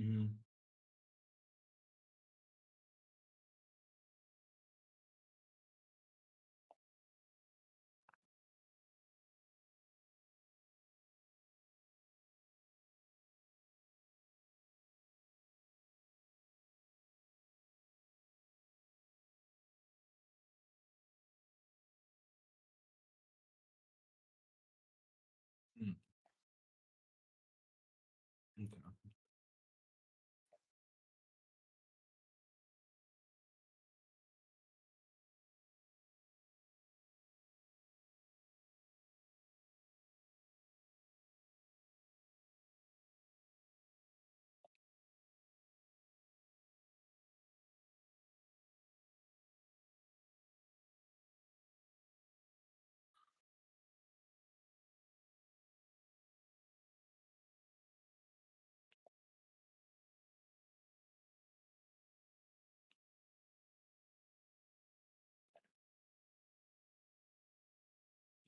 Mhm. Mm, okay.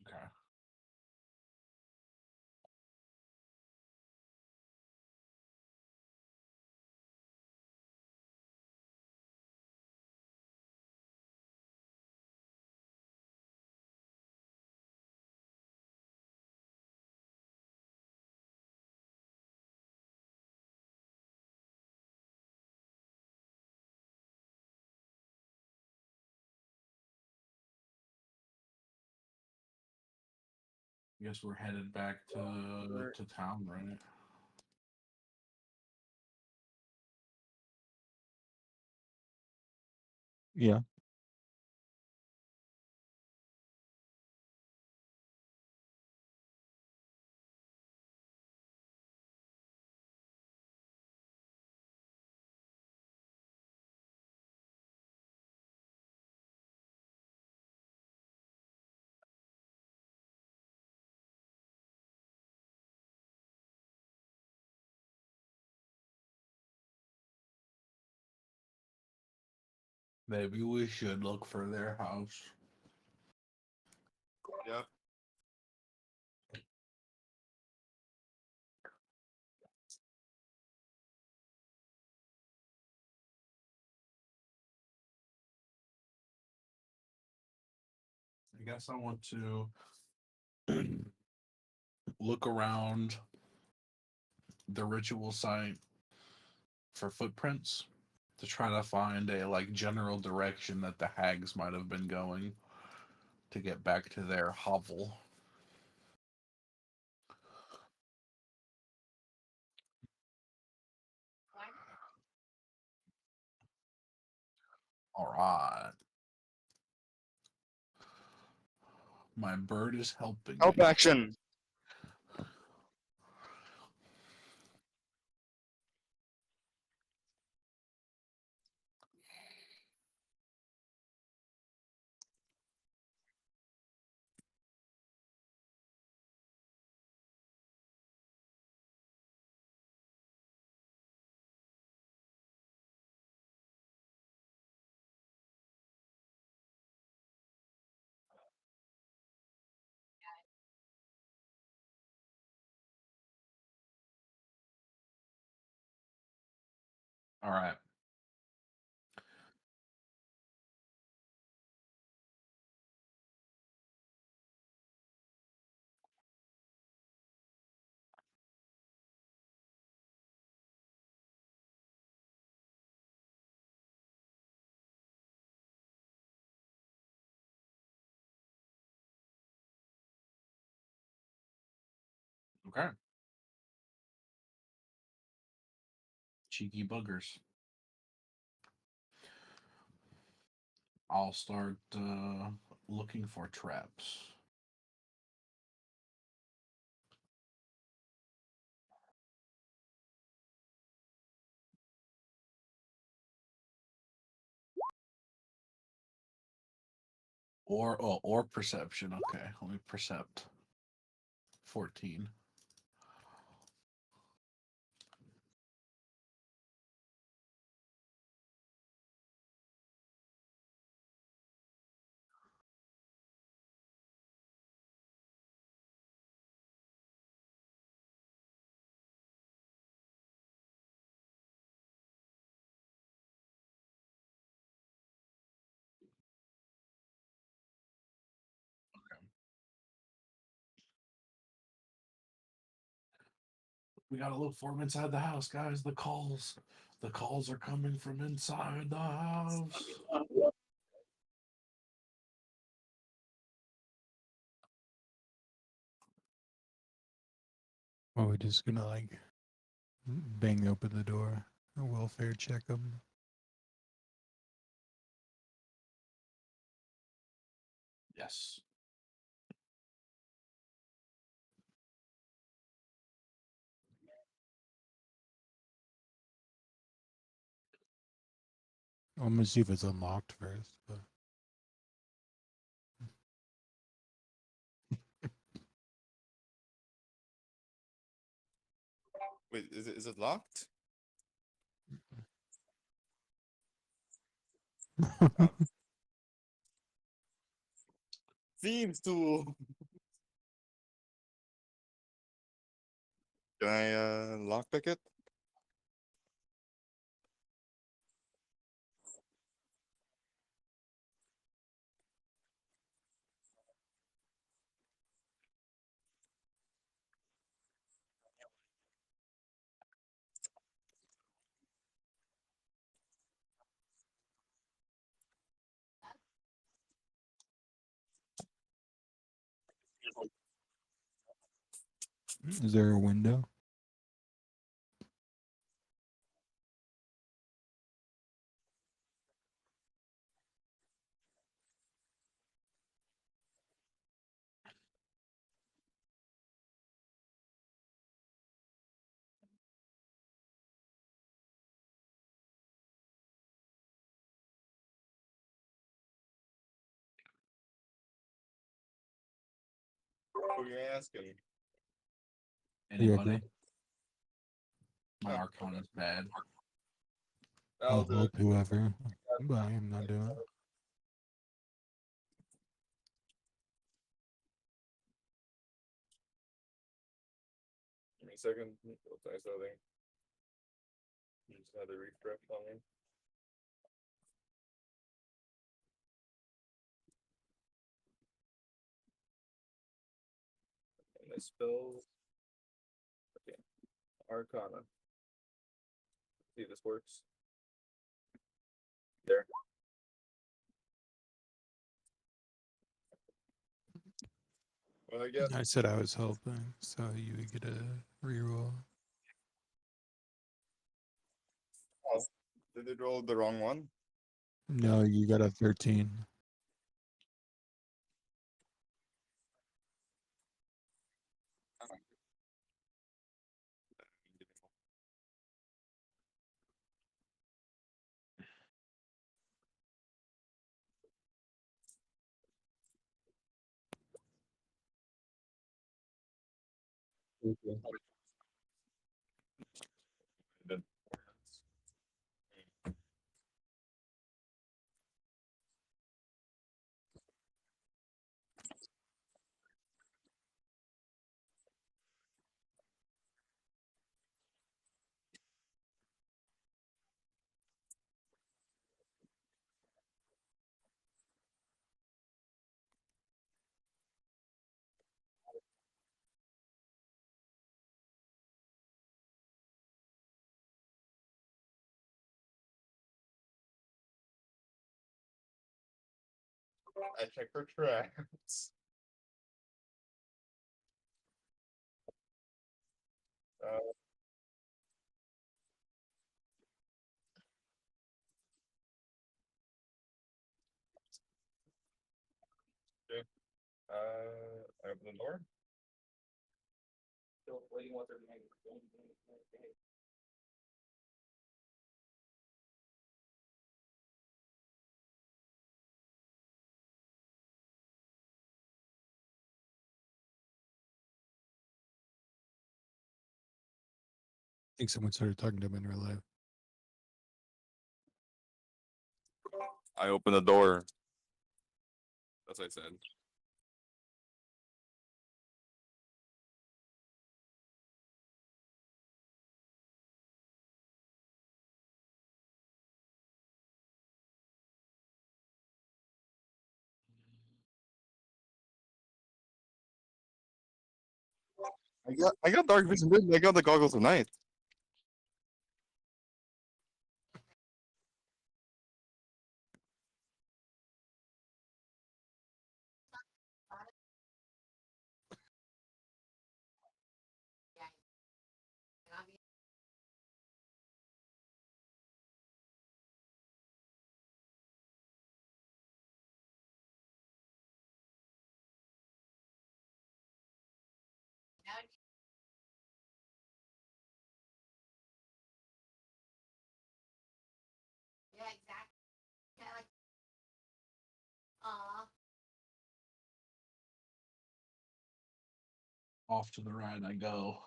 Okay. Guess we're headed back to town, right? Yeah. Maybe we should look for their house. Yep. I guess I want to look around the ritual site for footprints to try to find a like general direction that the hags might have been going to get back to their hovel. All right. My bird is helping Help me. action. All right. Okay. Cheeky buggers. I'll start looking for traps. Or perception. Okay, let me percept. 14. We gotta look for him inside the house, guys. The calls are coming from inside the house. Well, we're just gonna like bang open the door, welfare check them. Yes. I'm gonna see if it's unlocked first. But Wait, is it locked? Thieves tool. Can I lockpick it? is there a window? Who are you asking? Anybody? Whoever. My Oh. Arcana's bad. I'll do help it. whoever, but I am not doing it. Give me a second. What's nice thing? You just had to refresh on me. And the spells. Okay. Arcana. See if this works. There. Well, I guess. I said I was helping, so you would get a reroll. Oh, did it roll the wrong one? No, you got a 13. Okay. Then- I check for traps. Uh, okay. I open the door. Still waiting what they're doing. I think someone started talking to him in real life. I open the door. That's what I said. I got dark vision, dude. I got the goggles of night. Off to the right I go.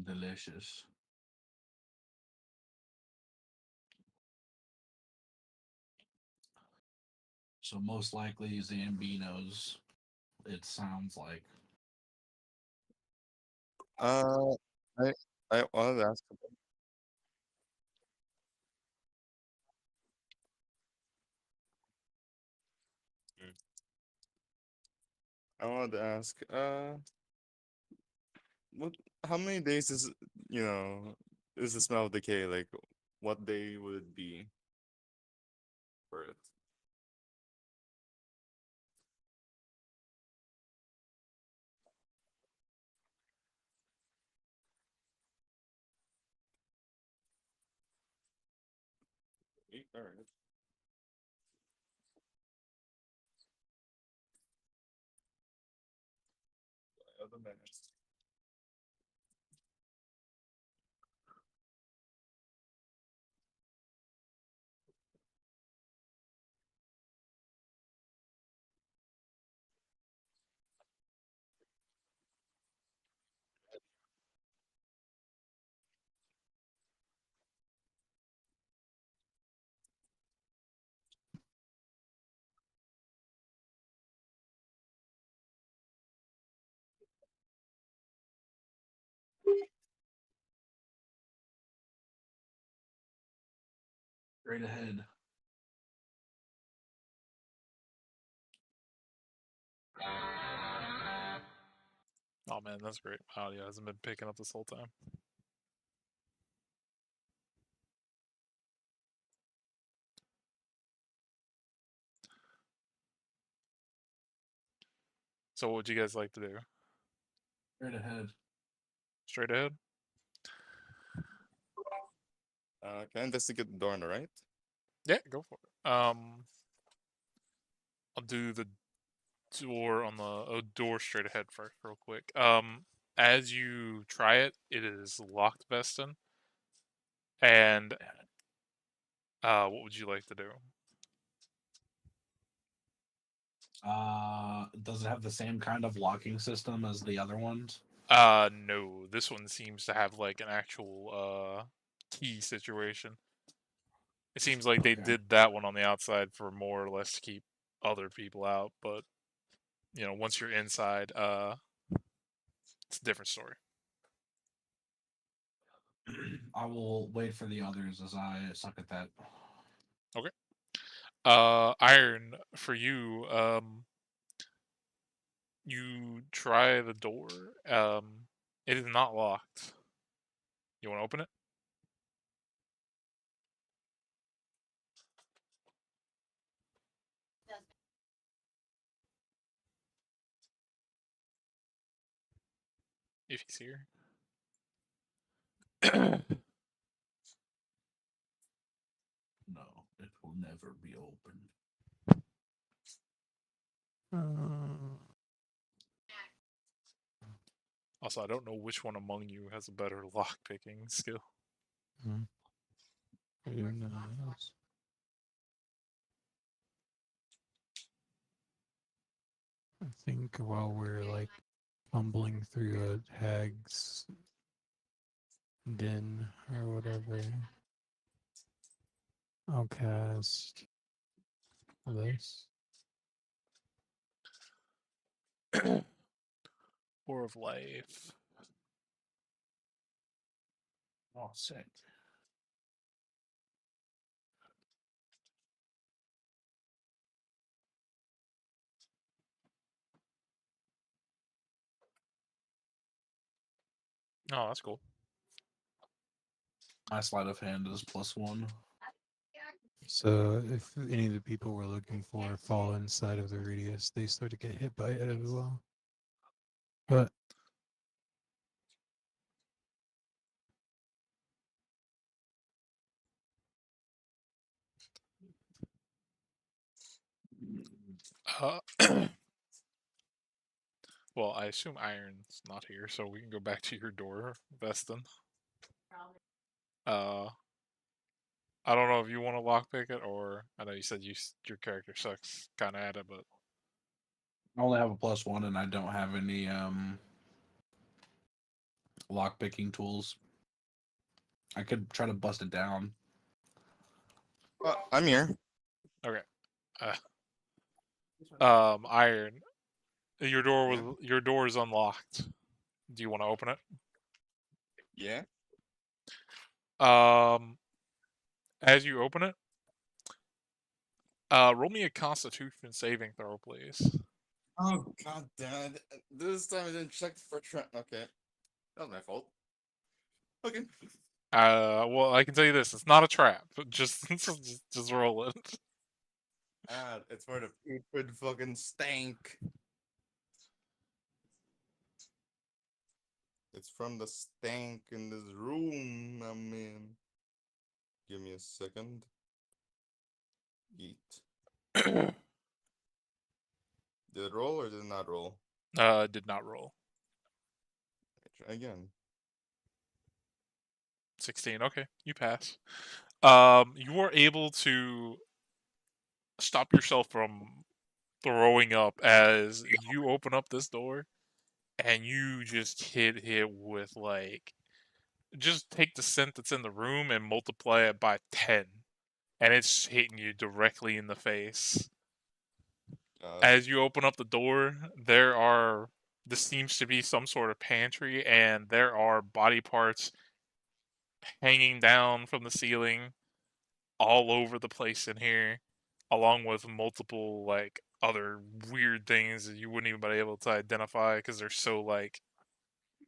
Delicious. So most likely Zambinos, it sounds like. Uh, I I wanted to ask. I wanted to ask. What? How many days is is the smell of decay? Like, what day would it be for it? All right. Other minutes. Straight ahead. Oh man, that's great. My audio hasn't been picking up this whole time. So what would you guys like to do? Straight ahead. Straight ahead? Can I investigate the door on the right? Yeah, go for it. I'll do the door on the door straight ahead first, real quick. As you try it, it is locked, Beston. And what would you like to do? Does it have the same kind of locking system as the other ones? No. This one seems to have like an actual key situation. It seems like they Okay. did that one on the outside for more or less to keep other people out, but once you're inside, it's a different story. I will wait for the others as I suck at that. Okay. Iron, for you, you try the door. It is not locked. You want to open it? If he's here. No, it will never be opened. Uh, Also, I don't know which one among you has a better lock picking skill. who knows? I think while we're like fumbling through a hag's den or whatever, I'll cast this. Or of life. Oh, sick. Oh, that's cool. My sleight of hand is +1. So if any of the people we're looking for fall inside of the radius, they start to get hit by it as well. But Uh, well, I assume Iron's not here, so we can go back to your door, Veston. I don't know if you want to lockpick it, or I know you said your character sucks kind of at it, but I only have a +1, and I don't have any lock picking tools. I could try to bust it down. I'm here. okay. Iron, your door is unlocked. Do you want to open it? Yeah. As you open it, roll me a Constitution saving throw, please. Oh god damn it. This time I didn't check for Trent. Okay. That was my fault. Okay. Well, I can tell you this: it's not a trap. Just just roll it. It's for the stupid fucking stank. It's from the stank in this room I'm in. Give me a second. Eat. Did it roll or did it not roll? Did not roll. Try again. 16. Okay, you pass. You are able to stop yourself from throwing up as you open up this door, and you just hit with like, just take the scent that's in the room and multiply it by 10, and it's hitting you directly in the face. As you open up the door, this seems to be some sort of pantry, and there are body parts hanging down from the ceiling all over the place in here, along with multiple like other weird things that you wouldn't even be able to identify because they're so like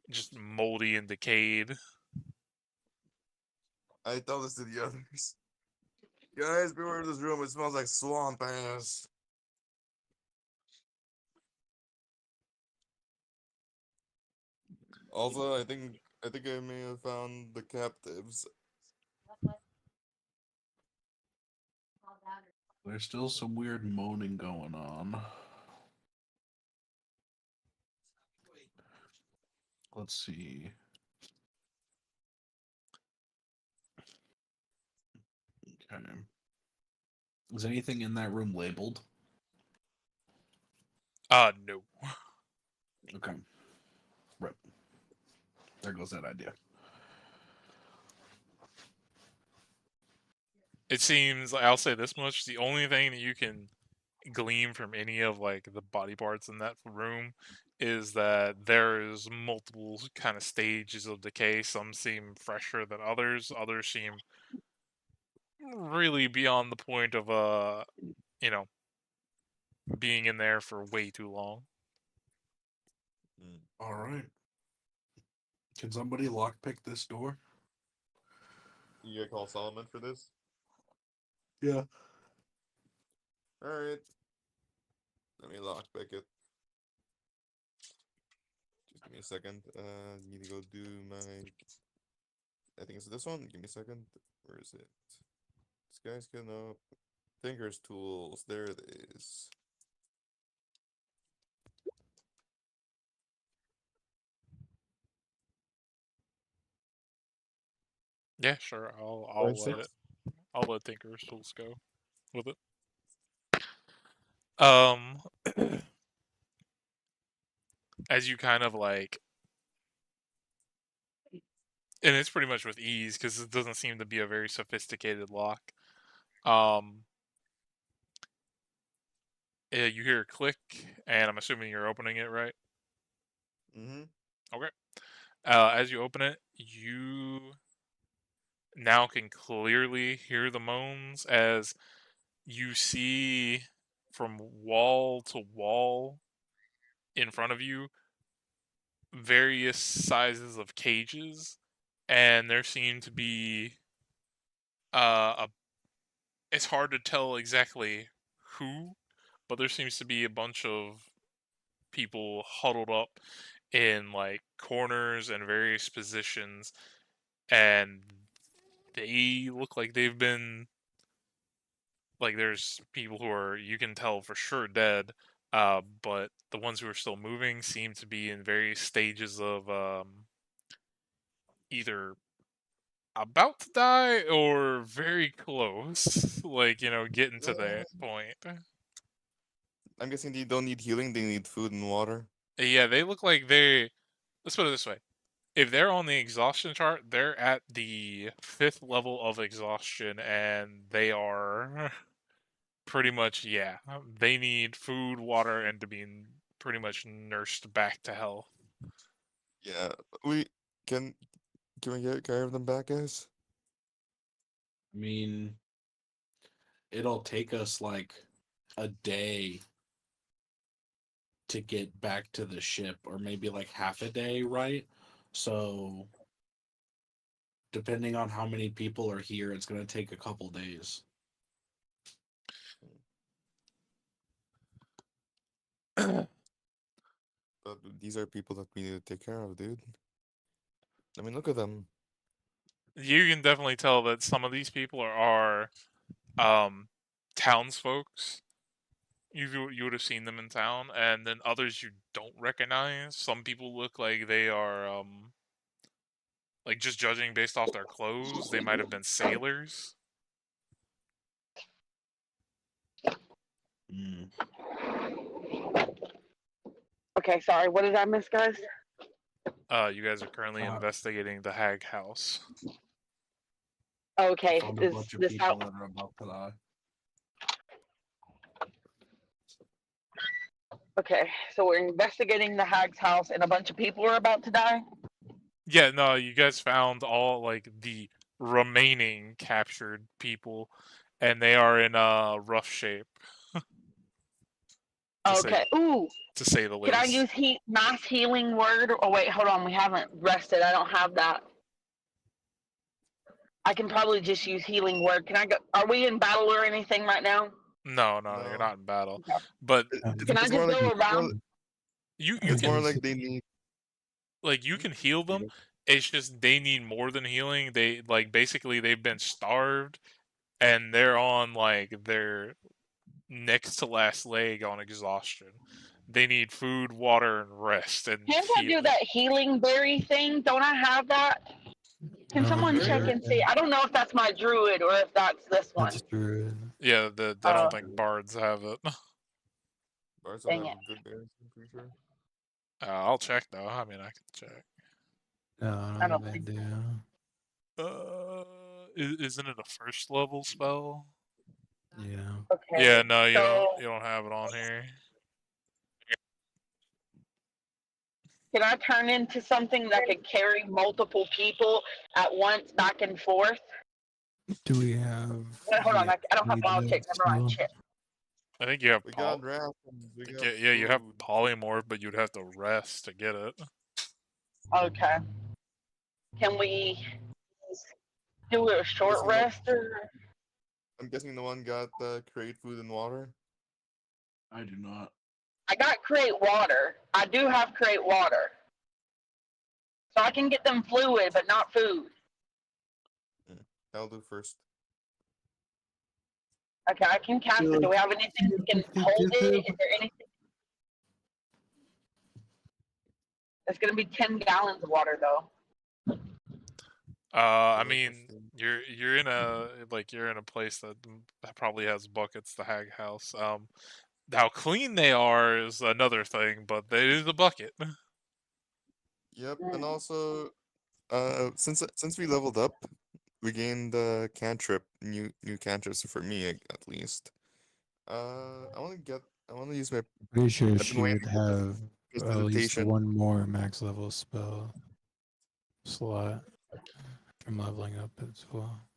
just moldy and decayed. I tell this to the others. Guys, beware of this room. It smells like swamp ass. Also, I think I may have found the captives. There's still some weird moaning going on. Let's see. Okay. Is anything in that room labeled? No. Okay. Right. There goes that idea. It seems, I'll say this much, the only thing that you can glean from any of like the body parts in that room is that there is multiple kind of stages of decay. Some seem fresher than others seem really beyond the point of you know, being in there for way too long. All right. Can somebody lockpick this door? You gotta call Solomon for this? Yeah. Alright. Let me lockpick it. Just give me a second. Need to go do my I think it's this one. Give me a second. Where is it? This guy's gonna Thinkers tools. There it is. Yeah, sure. I'll Right, let six? I'll let Tinker's tools go with it. Um, as you kind of like, and it's pretty much with ease because it doesn't seem to be a very sophisticated lock. You hear a click, and I'm assuming you're opening it, right? Mm-hmm. Okay. As you open it, you now can clearly hear the moans as you see from wall to wall in front of you various sizes of cages, and there seem to be it's hard to tell exactly who, but there seems to be a bunch of people huddled up in like corners and various positions, and they look like they've been like there's people who are, you can tell for sure, dead, but the ones who are still moving seem to be in various stages of either about to die or very close, like, getting to that point. I'm guessing they don't need healing. They need food and water. Yeah, they look like let's put it this way. If they're on the exhaustion chart, they're at the 5th level of exhaustion, and they are pretty much, yeah, they need food, water, and to be pretty much nursed back to health. Yeah, we can. Can we get carry them back, guys? I mean, it'll take us like a day to get back to the ship, or maybe like half a day, right? So, depending on how many people are here, it's going to take a couple days. But these are people that we need to take care of, dude. I mean, look at them. You can definitely tell that some of these people are townsfolks. You would have seen them in town, and then others you don't recognize. Some people look like they are like, just judging based off their clothes, they might have been sailors. Mm. Okay, sorry. What did I miss, guys? You guys are currently investigating the Hag House. Okay, Found a is bunch of this people out? that are about to die. Okay, so we're investigating the hag's house, and a bunch of people are about to die. Yeah, no, you guys found all like the remaining captured people, and they are in rough shape. to Okay. Ooh, to say the can I least. use mass healing word? Oh wait, hold on. We haven't rested. I don't have that. I can probably just use healing word. Can I go? Are we in battle or anything right now? No, No. you're not in battle. Okay. But Can I It's more just like go it's more, around? you it's can more like they need. you can heal them. It's just they need more than healing. They like basically they've been starved, and they're on like their next to last leg on exhaustion. They need food, water, and rest and Can't I do healing. that healing berry thing? Don't I have that? Can someone check and see? I don't know if that's my druid or if that's this one. That's true. Yeah, I don't think bards have it. Bars don't Dang have it. good berries, I'm pretty sure. I'll check though. I mean, I can check. No, I not a don't bad think deal. Isn't it a first level spell? Yeah. Okay. Yeah, no, you so don't have it on here. can I turn into something that could carry multiple people at once back and forth? Do we have? Wait, hold on. the I don't have ability to politics. Never mind. still? Shit. I think you have We got rations. We got yeah, you have food. polymorph, but you'd have to rest to get it. Okay. Can we do a short Guessing the- rest or? I'm guessing the one got create food and water. I do not. I got create water. I do have create water. So I can get them fluid, but not food. I'll do first. Okay, I can cast feel it. Do we like have anything you that can can hold get it? there. Is there anything? It's gonna be 10 gallons of water though. I like mean, what's the- you're in a place that probably has buckets. The Hag House. How clean they are is another thing, but it is a bucket. Yep, Mm. and also, since we leveled up, we gained cantrip, new cantrips for me at least. I want to use my Pretty sure I've been she waiting would to get have at least prestidigitation. one more max level spell slot from leveling up as well.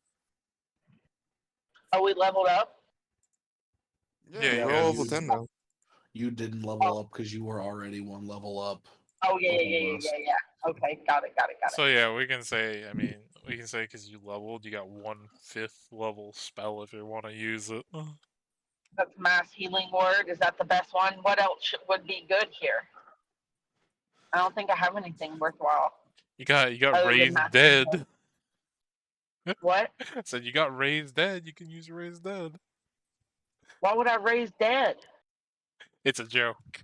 Are we leveled up? Yeah, you we're all guys- level 10 now. You didn't level up because you were already one level up. Oh yeah, yeah, Over yeah, yeah, us. yeah, yeah. Okay, got it. So yeah, we can say. I mean, we can say because you leveled, you got 1/5 level spell if you want to use it. That's mass healing word. Is that the best one? What else would be good here? I don't think I have anything worthwhile. You got Other than raised mass dead. healing. What? Said you got raised dead. You can use raised dead. Why would I raise dead? It's a joke.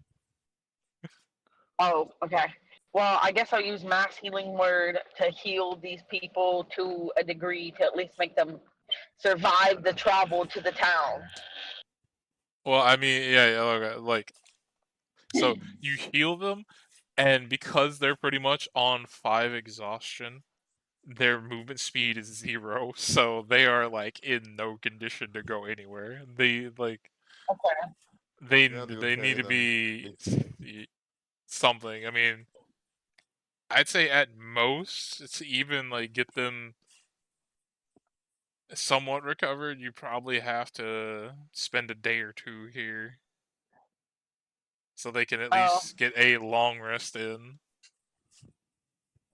Oh, okay. Well, I guess I'll use mass healing word to heal these people to a degree to at least make them survive the travel to the town. Well, I mean, yeah, okay, like, so you heal them, and because they're pretty much on 5 exhaustion, their movement speed is 0, so they are like in no condition to go anywhere. They like Okay. they We have to go they carry need to them. be something. I mean, I'd say at most it's even like get them somewhat recovered. You probably have to spend a day or two here, so they can at Oh. least get a long rest in.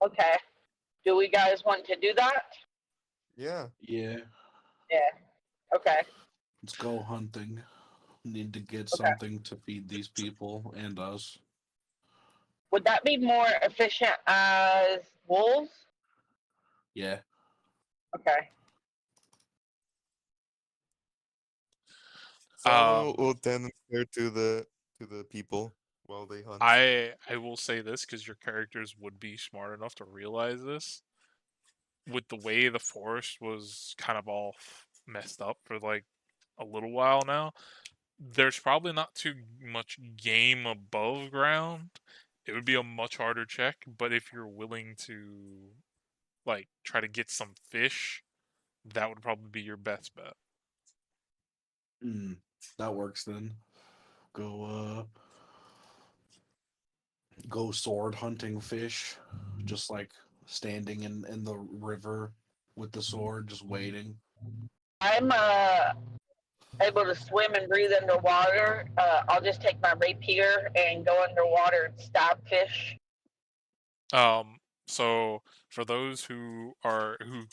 Okay. Do we guys want to do that? Yeah. Yeah. Yeah. Okay. Let's go hunting. Need to get Okay. something to feed these people and us. Would that be more efficient as wolves? Yeah. Okay. So we'll tend there to the people while they hunt. I will say this because your characters would be smart enough to realize this. With the way the forest was kind of all messed up for like a little while now, there's probably not too much game above ground. It would be a much harder check, but if you're willing to like try to get some fish, that would probably be your best bet. That works then. Go sword hunting fish. Just like standing in the river with the sword, just waiting. I'm able to swim and breathe underwater. I'll just take my rapier and go underwater and stab fish. So for those who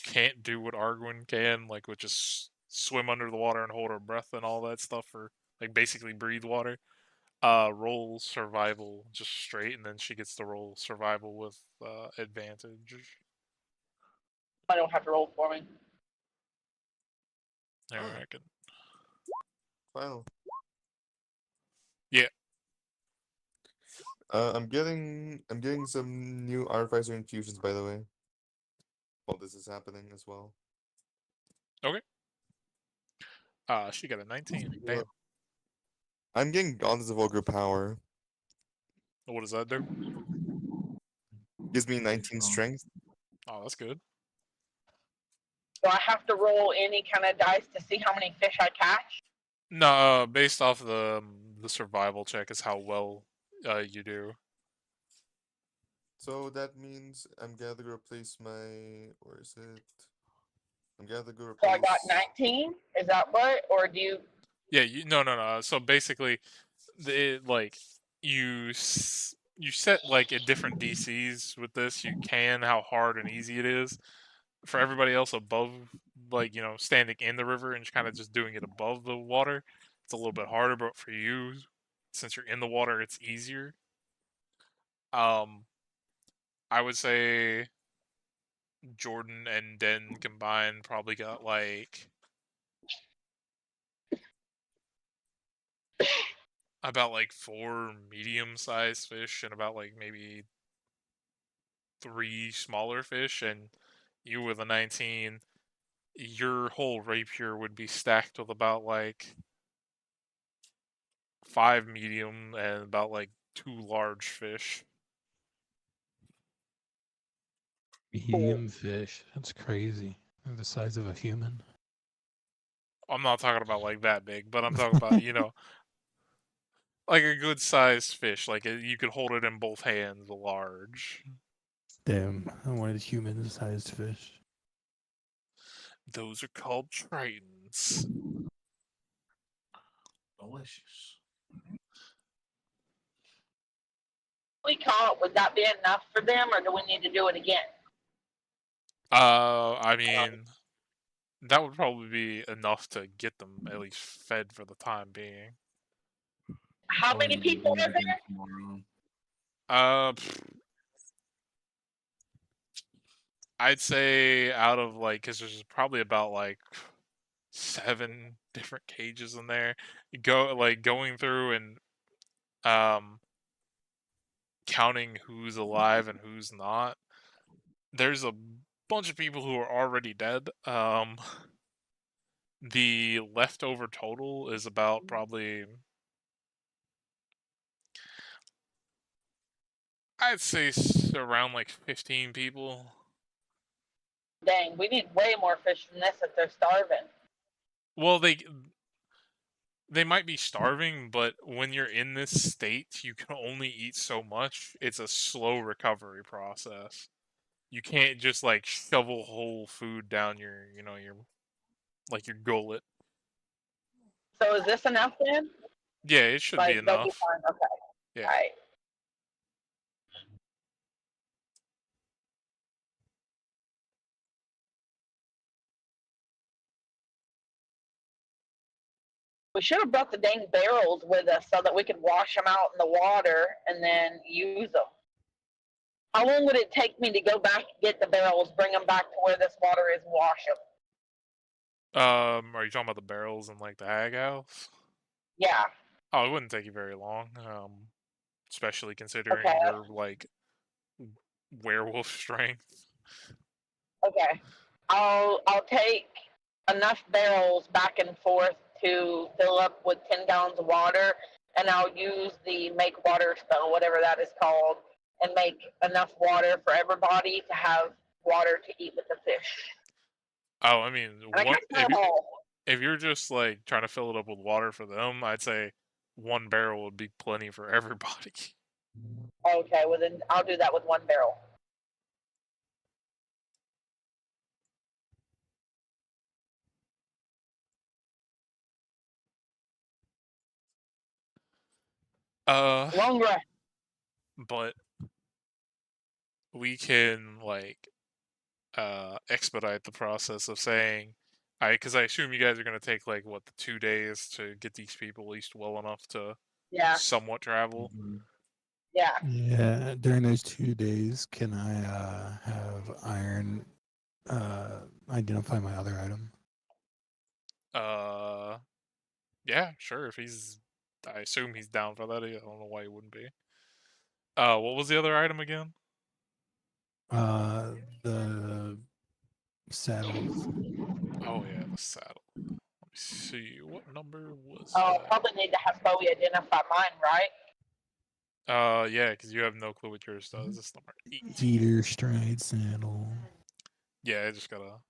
can't do what Arguin can, like which is swim under the water and hold her breath and all that stuff, or like basically breathe water, roll survival just straight, and then she gets to roll survival with advantage. I don't have to roll for me. I Oh. reckon. Final. Yeah. I'm getting some new artificer infusions, by the way. While this is happening as well. She got a 19. Damn. I'm getting Goddess of Ogre power. What does that do? Gives me 19 strength. Oh, that's good. Do I have to roll any kind of dice to see how many fish I catch? No, based off the survival check is how well you do. So that means I'm gonna replace my. Where is it? I'm gonna go replace. So I got 19? Is that what? Or do you. Yeah, no. So basically, like you set like at different DCs with this. You can how hard and easy it is. For everybody else above, like standing in the river and kind of just doing it above the water, it's a little bit harder. But for you, since you're in the water, it's easier. I would say Jordan and Den combined probably got like about like 4 medium-sized fish and about like maybe 3 smaller fish, and you with a 19, your whole rapier would be stacked with about like 5 medium and about like 2 large fish. Medium fish. That's crazy. They're the size of a human. I'm not talking about like that big, but I'm talking about, like a good sized fish. Like you could hold it in both hands, large. Damn, I wanted human-sized fish. Those are called tritons. Delicious. We caught, would that be enough for them, or do we need to do it again? I mean, that would probably be enough to get them at least fed for the time being. How many people are there? I'd say out of like, because there's probably about like 7 different cages in there. Going through and counting who's alive and who's not. There's a bunch of people who are already dead. The leftover total is about probably, I'd say around like 15 people. Dang, we need way more fish than this if they're starving. Well, they might be starving, but when you're in this state, you can only eat so much. It's a slow recovery process. You can't just like shovel whole food down your gullet. So is this enough then? Yeah, it should be Like, they'll enough. fine. Okay. Yeah. Alright. We should have brought the dang barrels with us so that we could wash them out in the water and then use them. How long would it take me to go back and get the barrels, bring them back to where this water is, and wash them? Are you talking about the barrels in like the hag house? Yeah. Oh, it wouldn't take you very long. Especially considering Okay. your like werewolf strength. Okay. I'll take enough barrels back and forth to fill up with 10 gallons of water, and I'll use the make water spell, whatever that is called, and make enough water for everybody to have water to eat with the fish. Oh, I mean, And I catch them all. if you're just like trying to fill it up with water for them, I'd say 1 barrel would be plenty for everybody. Okay, well then I'll do that with 1 barrel. Long rest. But we can like expedite the process of saying, because I assume you guys are gonna take like what, the 2 days to get these people at least well enough to Yeah. somewhat travel. Yeah. Yeah, during those 2 days, can I have Iron identify my other item? Yeah, sure. I assume he's down for that. I don't know why he wouldn't be. What was the other item again? The saddle. Oh yeah, the saddle. Let me see. What number was I'll that? probably need to have Bowie identify mine, right? Yeah, because you have no clue what yours does. It's number 8. Eater stride saddle. Yeah, I just gotta.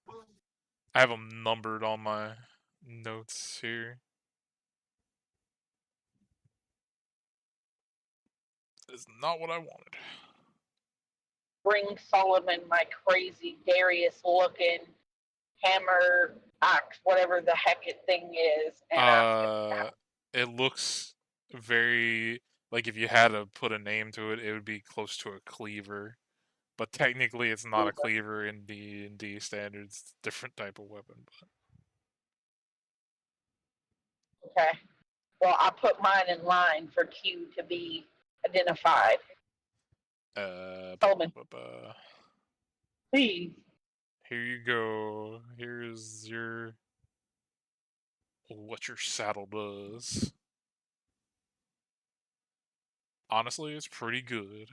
I have them numbered on my notes here. That is not what I wanted. Bring Solomon my crazy Darius looking hammer axe, whatever the heck it thing is. And It looks very like, if you had to put a name to it, it would be close to a cleaver. But technically, it's not a cleaver in D&D standards. It's a different type of weapon. Okay. Well, I put mine in line for Q to be identified. Solomon, please. here you go. Here's your what your saddle does. Honestly, it's pretty good.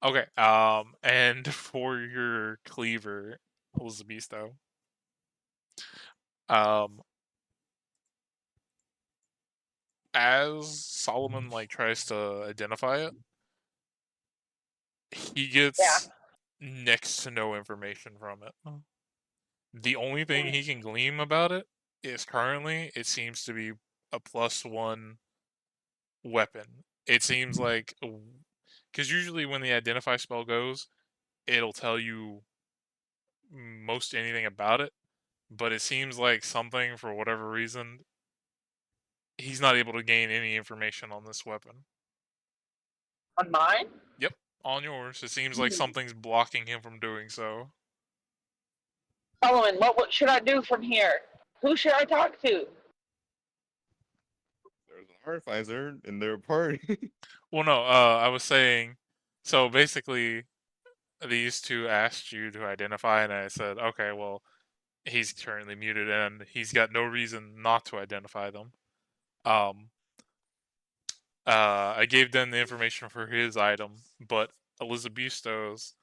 Okay, and for your cleaver, Elizabesto, as Solomon like tries to identify it, he gets next to no information from it. The only thing he can glean about it is currently it seems to be a +1 weapon. It seems like because usually when the identify spell goes, it'll tell you most anything about it, but it seems like something for whatever reason he's not able to gain any information on this weapon. On mine? Yep, on yours. It seems like something's blocking him from doing so. Solomon, what should I do from here? Who should I talk to? There's an artificer in their party. Well, no, I was saying, so basically, these two asked you to identify, and I said, okay, well, he's currently muted, and he's got no reason not to identify them. I gave them the information for his item, but Elizabesto's,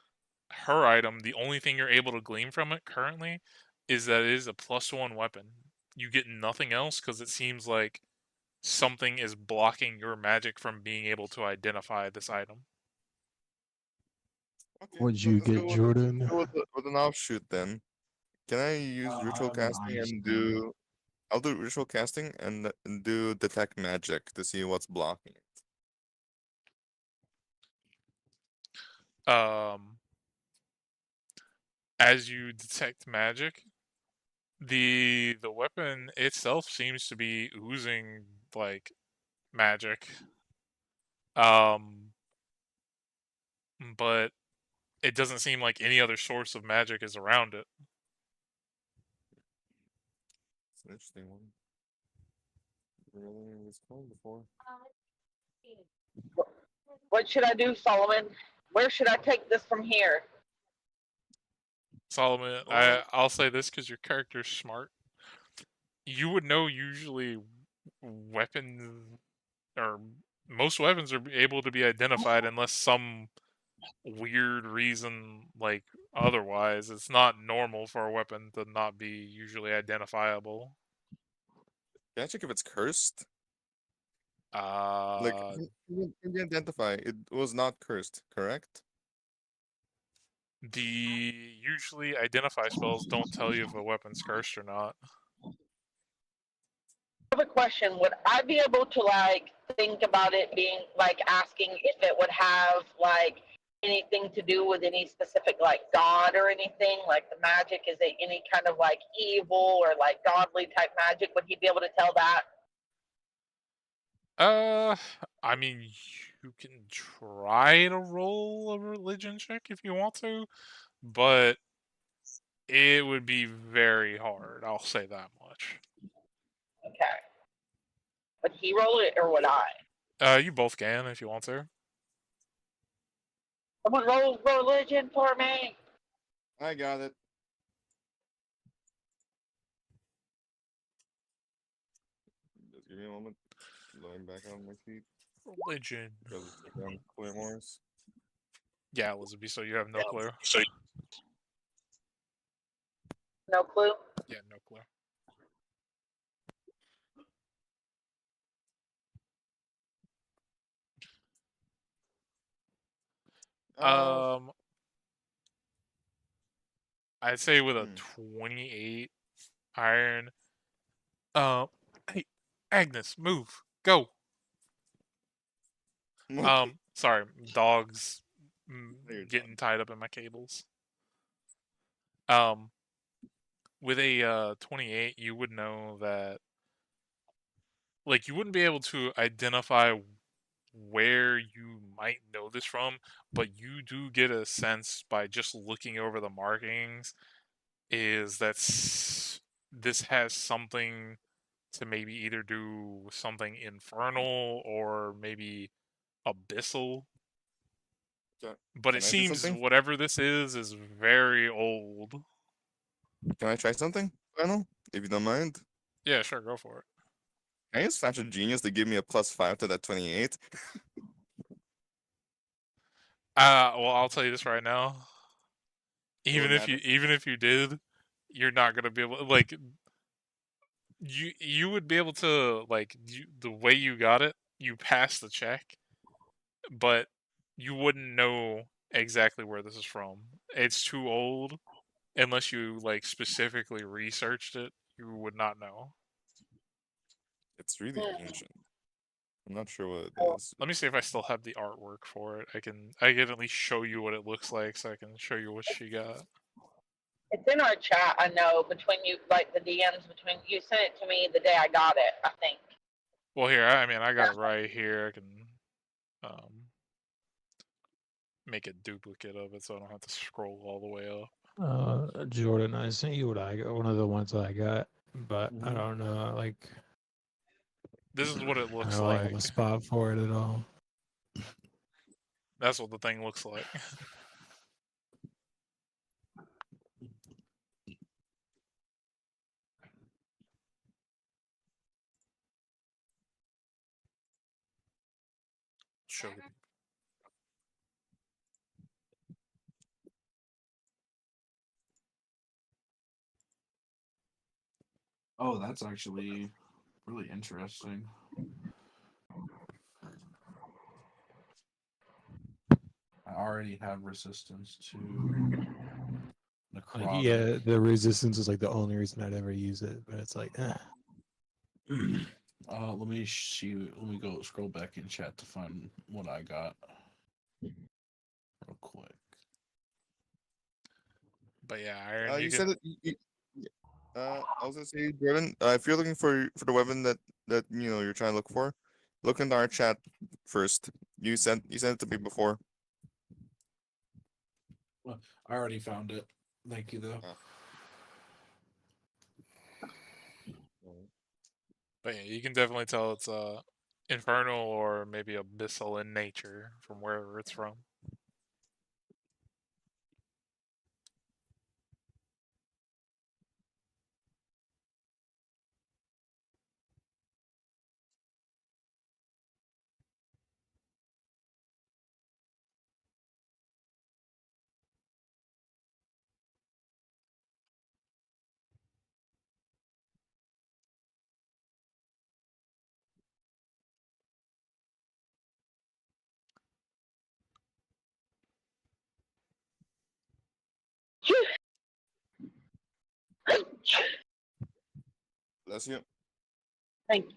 her item, the only thing you're able to glean from it currently is that it is a +1 weapon. You get nothing else because it seems like something is blocking your magic from being able to identify this item. Okay, What'd so you let's get, go Jordan? let's go with an offshoot then. Can I use ritual casting and do? I'll do ritual casting and do detect magic to see what's blocking it. As you detect magic, the weapon itself seems to be oozing like magic. But it doesn't seem like any other source of magic is around it. It's an interesting one. Really, it's called before. What should I do, Solomon? Where should I take this from here? Solomon, I'll say this because your character's smart. You would know usually weapons, or most weapons are able to be identified unless some weird reason, like otherwise. It's not normal for a weapon to not be usually identifiable. Can I check if it's cursed? Like, Uh, can you identify? It was not cursed, correct? the usually identify spells don't tell you if a weapon's cursed or not. I have a question. Would I be able to like think about it being like asking if it would have like anything to do with any specific like god or anything? Like the magic, is it any kind of like evil or like godly type magic? Would he be able to tell that? I mean, you can try to roll a religion check if you want to, but it would be very hard. I'll say that much. Okay. Would he roll it or would I? You both can if you want to. Someone roll religion for me. I got it. Just give me a moment. Going back on my feet. Religion. Because it's like on Claymores. Yeah, Elizabeth. So you have no clue. No clue. Yeah, no clue. I'd say with a 28 iron. Hey, Agnes, move, go. Sorry, dogs getting tied up in my cables. With a 28, you would know that, like, you wouldn't be able to identify where you might know this from, but you do get a sense by just looking over the markings is that this has something to maybe either do something infernal or maybe abyssal. Can, But it can I do seems something? whatever this is very old. Can I try something? Final, if you don't mind. Yeah, sure, go for it. Can I use Flash of Genius to give me a +5 to that 28? Well, I'll tell you this right now. It Even wouldn't if you did, you're not gonna be able like you would be able to like the way you got it, you passed the check, but you wouldn't know exactly where this is from. It's too old. Unless you like specifically researched it, you would not know. It's really ancient. I'm not sure what it Oh. is. Let me see if I still have the artwork for it. I can at least show you what it looks like, so I can show you what she got. It's in our chat, I know, between you, like the DMs between you sent it to me the day I got it, I think. Well, here, I mean, I got it right here. I can make a duplicate of it, so I don't have to scroll all the way up. Jordan, I sent you what I got, one of the ones I got, but I Mhm. don't know, like, This is what it I looks don't like have like. a spot for it at all. That's what the thing looks like. Show you. Oh, that's actually really interesting. I already have resistance to Like, necrotic. yeah, the resistance is like the only reason I'd ever use it, but it's like, Let me see. Let me go scroll back in chat to find what I got real quick. But yeah, Iron. You can... said it. I was gonna say, Jordan, if you're looking for the weapon that you're trying to look for, look in our chat first. You sent it to me before. Well, I already found it. Thank you, though. But yeah, you can definitely tell it's infernal or maybe abyssal in nature from wherever it's from. Bless you. Thank you.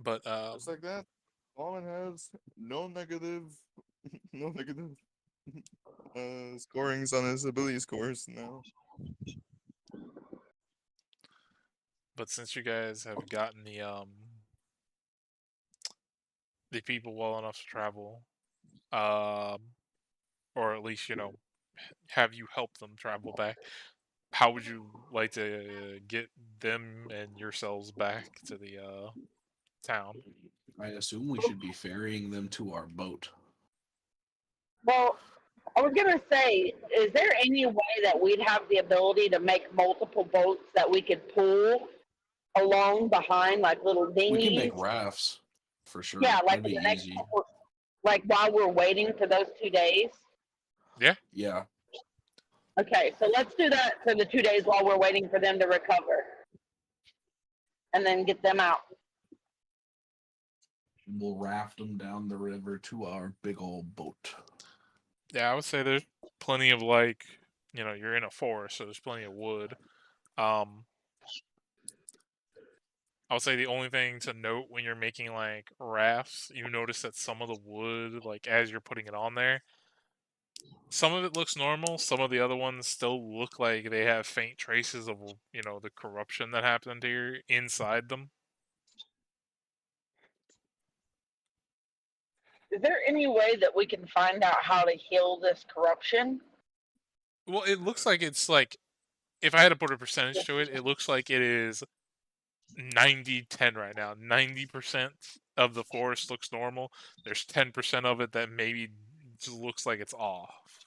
But Just like that, Fallen has no negative, no negative scorings on his ability scores now. But since you guys have gotten the people well enough to travel, or at least have you help them travel back, how would you like to get them and yourselves back to the town? I assume we should be ferrying them to our boat. Well, I was gonna say, is there any way that we'd have the ability to make multiple boats that we could pull along behind, like little We can dinghies? make rafts for sure. Yeah, like That'd be the next easy. couple, like while we're waiting for those 2 days. Yeah. Okay, so let's do that for the 2 days while we're waiting for them to recover, and then get them out. We'll raft them down the river to our big old boat. Yeah, I would say there's plenty of you're in a forest, so there's plenty of wood. I would say the only thing to note when you're making like rafts, you notice that some of the wood, like as you're putting it on there, some of it looks normal. Some of the other ones still look like they have faint traces of the corruption that happened here inside them. Is there any way that we can find out how to heal this corruption? Well, it looks like it's like if I had to put a percentage to it, it looks like it is 90-10 right now. 90% of the forest looks normal. There's 10% of it that maybe just looks like it's off.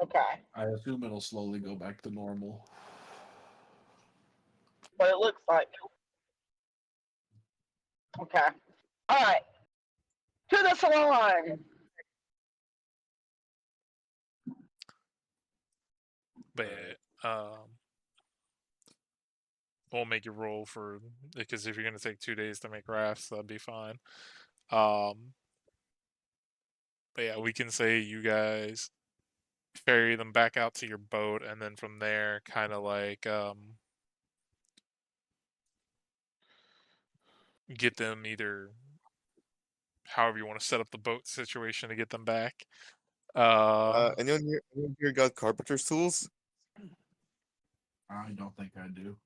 Okay. I assume it'll slowly go back to normal. What it looks like. Okay. All right. To the salon. But we'll make you roll for, because if you're gonna take 2 days to make rafts, that'd be fine. But yeah, we can say you guys ferry them back out to your boat, and then from there, kind of like get them either however you want to set up the boat situation to get them back. Anyone here got carpenter's tools? I don't think I do.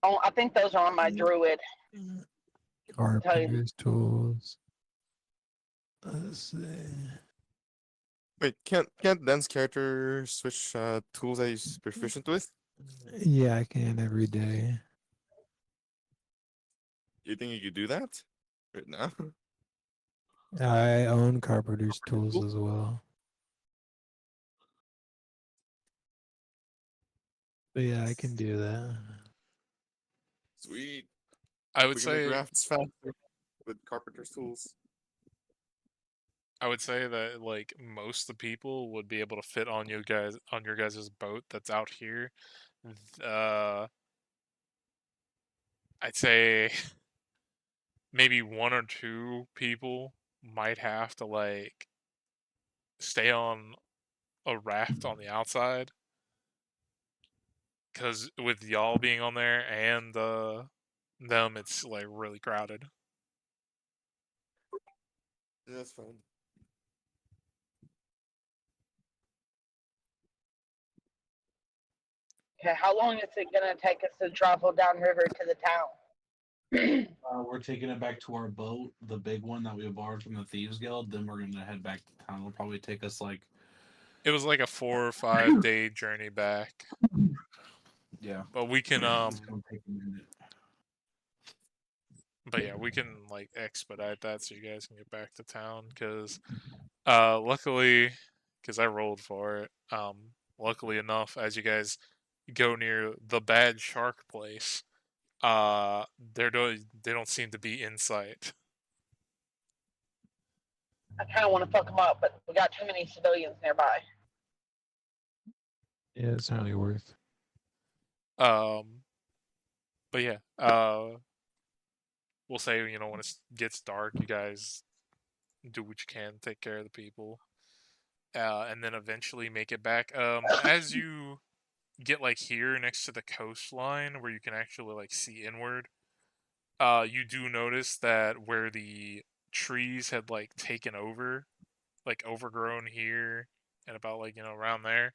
Oh, I think those are on my druid. Carpenter's tools. Let's see. Wait, can't Dan's character switch tools that he's proficient with? Yeah, I can every day. You think you could do that right now? I own carpenter's tools as well. But yeah, I can do that. Sweet. I would We can make say rafts faster with carpenter's tools. I would say that like most of the people would be able to fit on your guys' boat that's out here. I'd say maybe 1 or 2 people might have to like stay on a raft on the outside, because with y'all being on there and them, it's like really crowded. Yeah, that's fine. Okay, how long is it gonna take us to travel downriver to the town? We're taking it back to our boat, the big one that we borrowed from the Thieves Guild. Then we're gonna head back to town. It'll probably take us like, It was like a 4 or 5 day journey back, yeah. but we can It's gonna take a minute. but yeah, we can like expedite that so you guys can get back to town. Because luckily, because I rolled for it, luckily enough, as you guys go near the bad shark place, they don't seem to be in sight. I kind of want to fuck them up, but we got too many civilians nearby. Yeah, it's not really worth. But yeah, we'll say, when it gets dark, you guys do what you can, take care of the people, and then eventually make it back. As you get like here next to the coastline where you can actually like see inward, you do notice that where the trees had like taken over, like overgrown here and about like around there,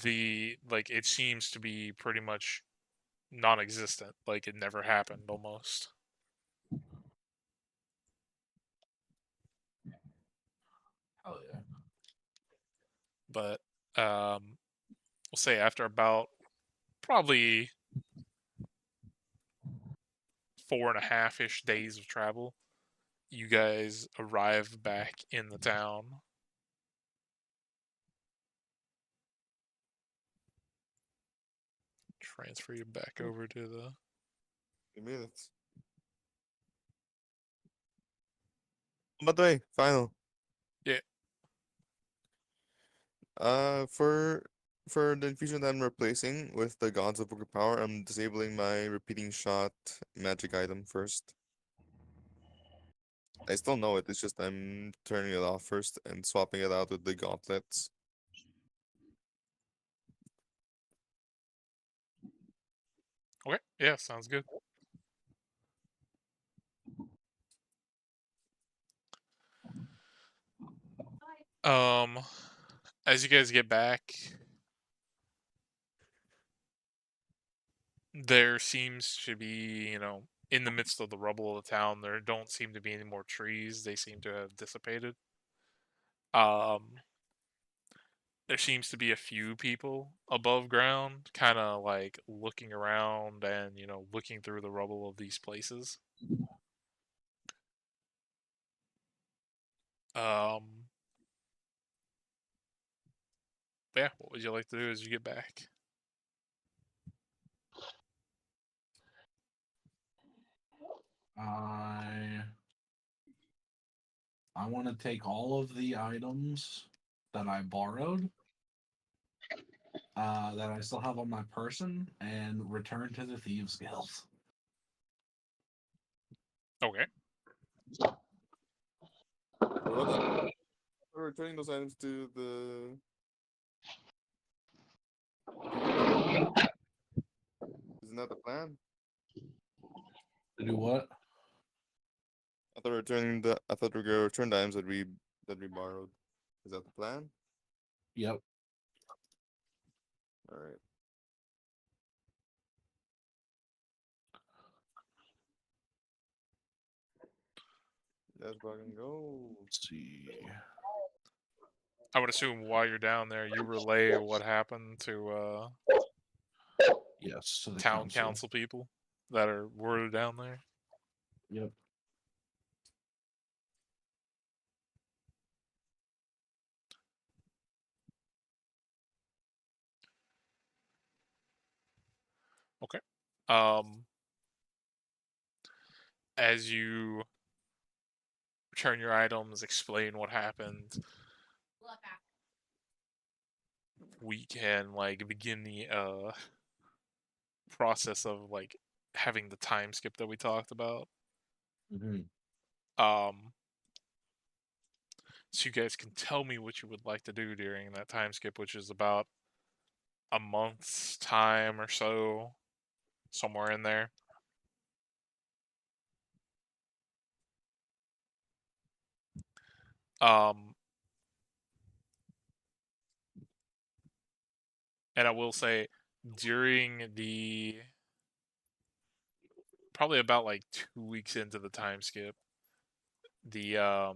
it seems to be pretty much non-existent, like it never happened almost. Oh yeah. But we'll say after about probably 4.5-ish days of travel, you guys arrive back in the town. Transfer you back over to the 2 minutes. By the way, final. Yeah. For the infusion that I'm replacing with the Gods of Book of Power, I'm disabling my repeating shot magic item first. I still know it, it's just I'm turning it off first and swapping it out with the gauntlets. Okay, yeah, sounds good. As you guys get back, there seems to be, in the midst of the rubble of the town, there don't seem to be any more trees. They seem to have dissipated. there seems to be a few people above ground, kind of like looking around and looking through the rubble of these places. Yeah, what would you like to do as you get back? I want to take all of the items that I borrowed, that I still have on my person, and return to the Thieves Guild. Okay. We're returning those items to the. Isn't that the plan? To do what? I thought we were gonna return the items that we borrowed. Is that the plan? Yep. All right. Let's fucking go. Let's see. I would assume while you're down there, you relay what happened to Yes, to the town council people that were down there. Yep. Okay. As you return your items, explain what happened, we can begin the process of having the time skip that we talked about. Mm-hmm. So you guys can tell me what you would like to do during that time skip, which is about a month's time or so, somewhere in there. And I will say, during probably about 2 weeks into the time skip, the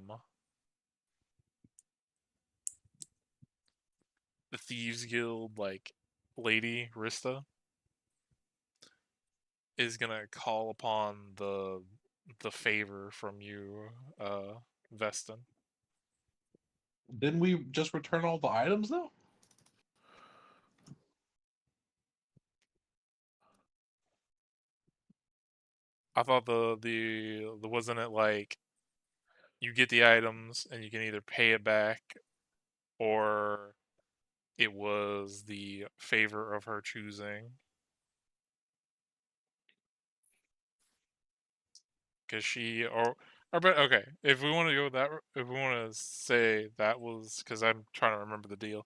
Thieves Guild lady Rista is gonna call upon the favor from you, Veston. Didn't we just return all the items though? I thought the wasn't it you get the items and you can either pay it back, or it was the favor of her choosing. Because she but okay, if we want to go that, if we want to say that was, because I'm trying to remember the deal.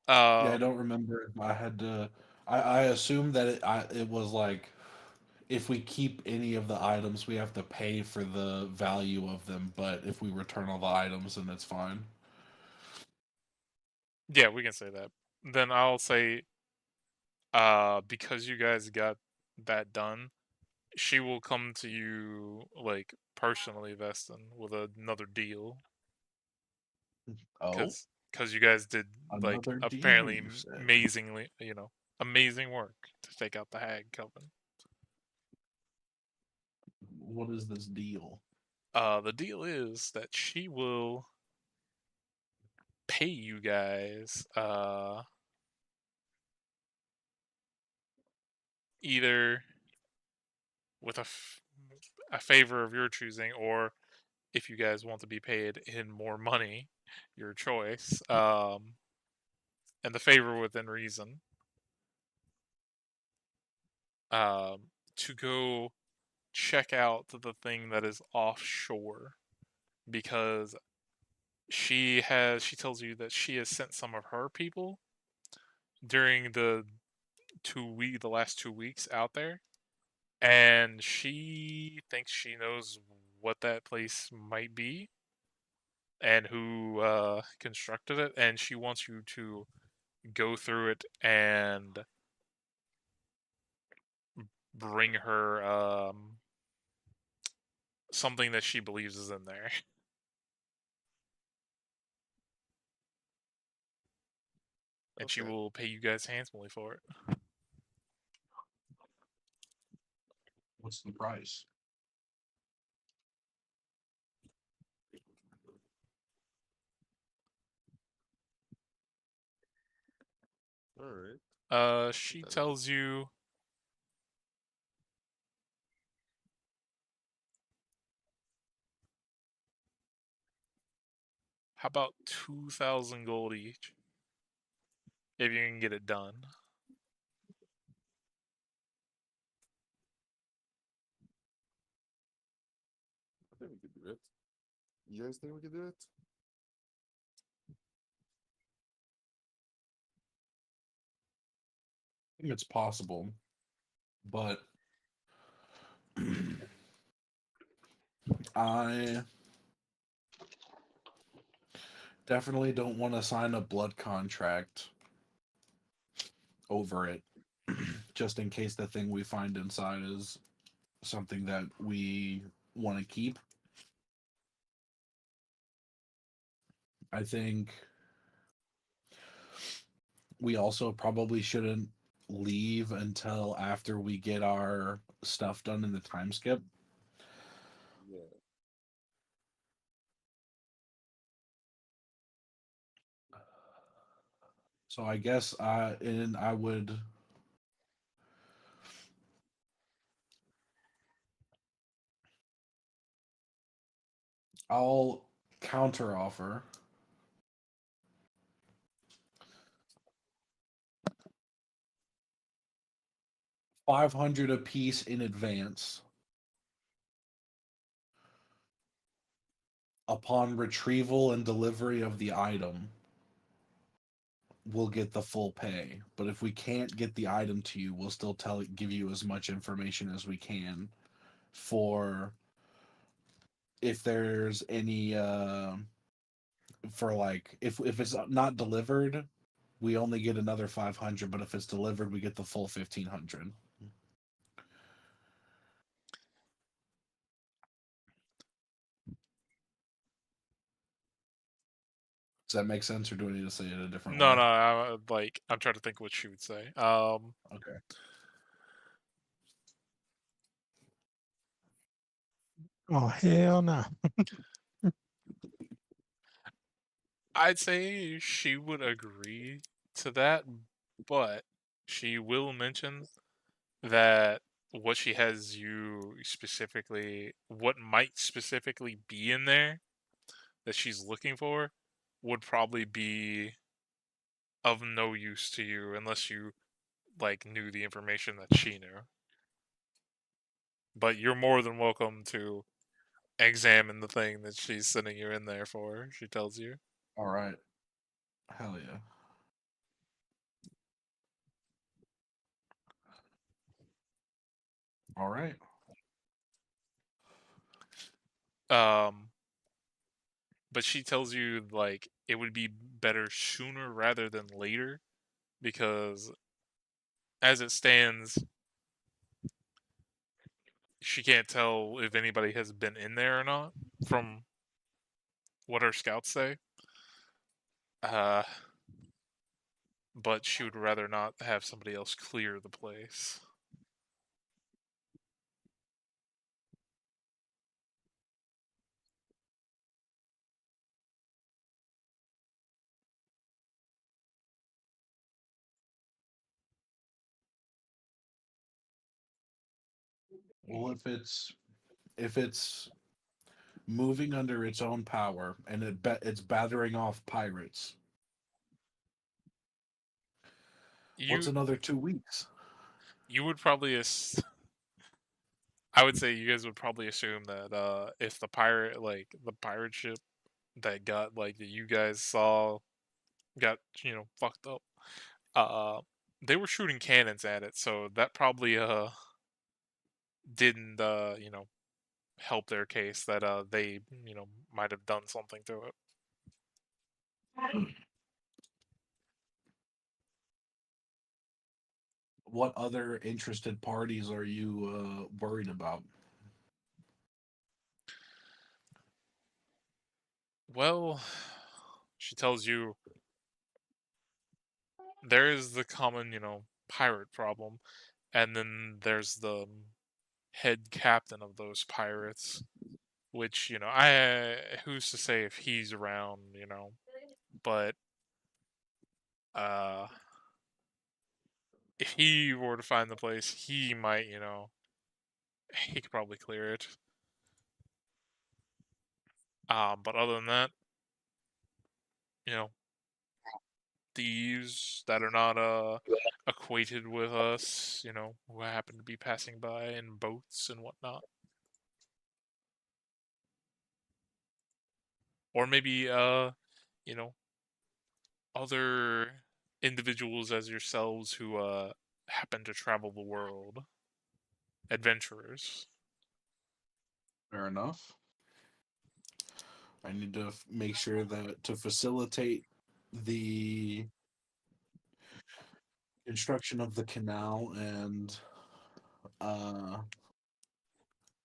Yeah, I don't remember if I had to. I assumed that it was if we keep any of the items, we have to pay for the value of them. But if we return all the items, then it's fine. Yeah, we can say that. Then I'll say, because you guys got that done, she will come to you personally, Veston, with another deal. Oh, Because you guys did another deal, apparently you said. amazingly, amazing work to take out the Hag Coven. What is this deal? The deal is that she will pay you guys either with a favor of your choosing, or if you guys want to be paid in more money, your choice. And the favor within reason. To go check out the thing that is offshore, because she tells you that she has sent some of her people during the last 2 weeks out there, and she thinks she knows what that place might be and who constructed it, and she wants you to go through it and bring her something that she believes is in there. and she Okay. will pay you guys handsomely for it. What's the price? All right. She That is- tells you how about 2,000 gold each if you can get it done. I think we could do it. You guys think we could do it? I think it's possible, but I definitely don't want to sign a blood contract over it, just in case the thing we find inside is something that we want to keep. I think we also probably shouldn't leave until after we get our stuff done in the time skip. Yeah. So I guess and I would I'll counter offer 500 apiece in advance. Upon retrieval and delivery of the item, we'll get the full pay. But if we can't get the item to you, we'll still give you as much information as we can for if there's any for like if it's not delivered, we only get another 500, but if it's delivered, we get the full 1,500. Does that make sense, or do I need to say it a different No, way? no, I'm trying to think what she would say. Okay. Oh hell no! I'd say she would agree to that, but she will mention that what she has you specifically, what might specifically be in there that she's looking for, would probably be of no use to you unless you like knew the information that she knew. But you're more than welcome to examine the thing that she's sending you in there for. She tells you. All right. Hell yeah. All right. But she tells you like it would be better sooner rather than later because as it stands, she can't tell if anybody has been in there or not from what her scouts say. Uh, but she would rather not have somebody else clear the place. Well, if it's moving under its own power and it's battering off pirates, what's You another 2 weeks? you would probably I would say you guys would probably assume that if the pirate ship that got like that you guys saw got fucked up, uh they were shooting cannons at it, so that probably didn't help their case that they might have done something to it. What other interested parties are you worried about? Well, she tells you there is the common, pirate problem, and then there's the head captain of those pirates, which, who's to say if he's around, but uh if he were to find the place, he might, he could probably clear it. But other than that, you know, thieves that are not acquainted with us, who happen to be passing by in boats and whatnot. Or maybe other individuals as yourselves who happen to travel the world. Adventurers. Fair enough. I need to make sure that to facilitate the construction of the canal and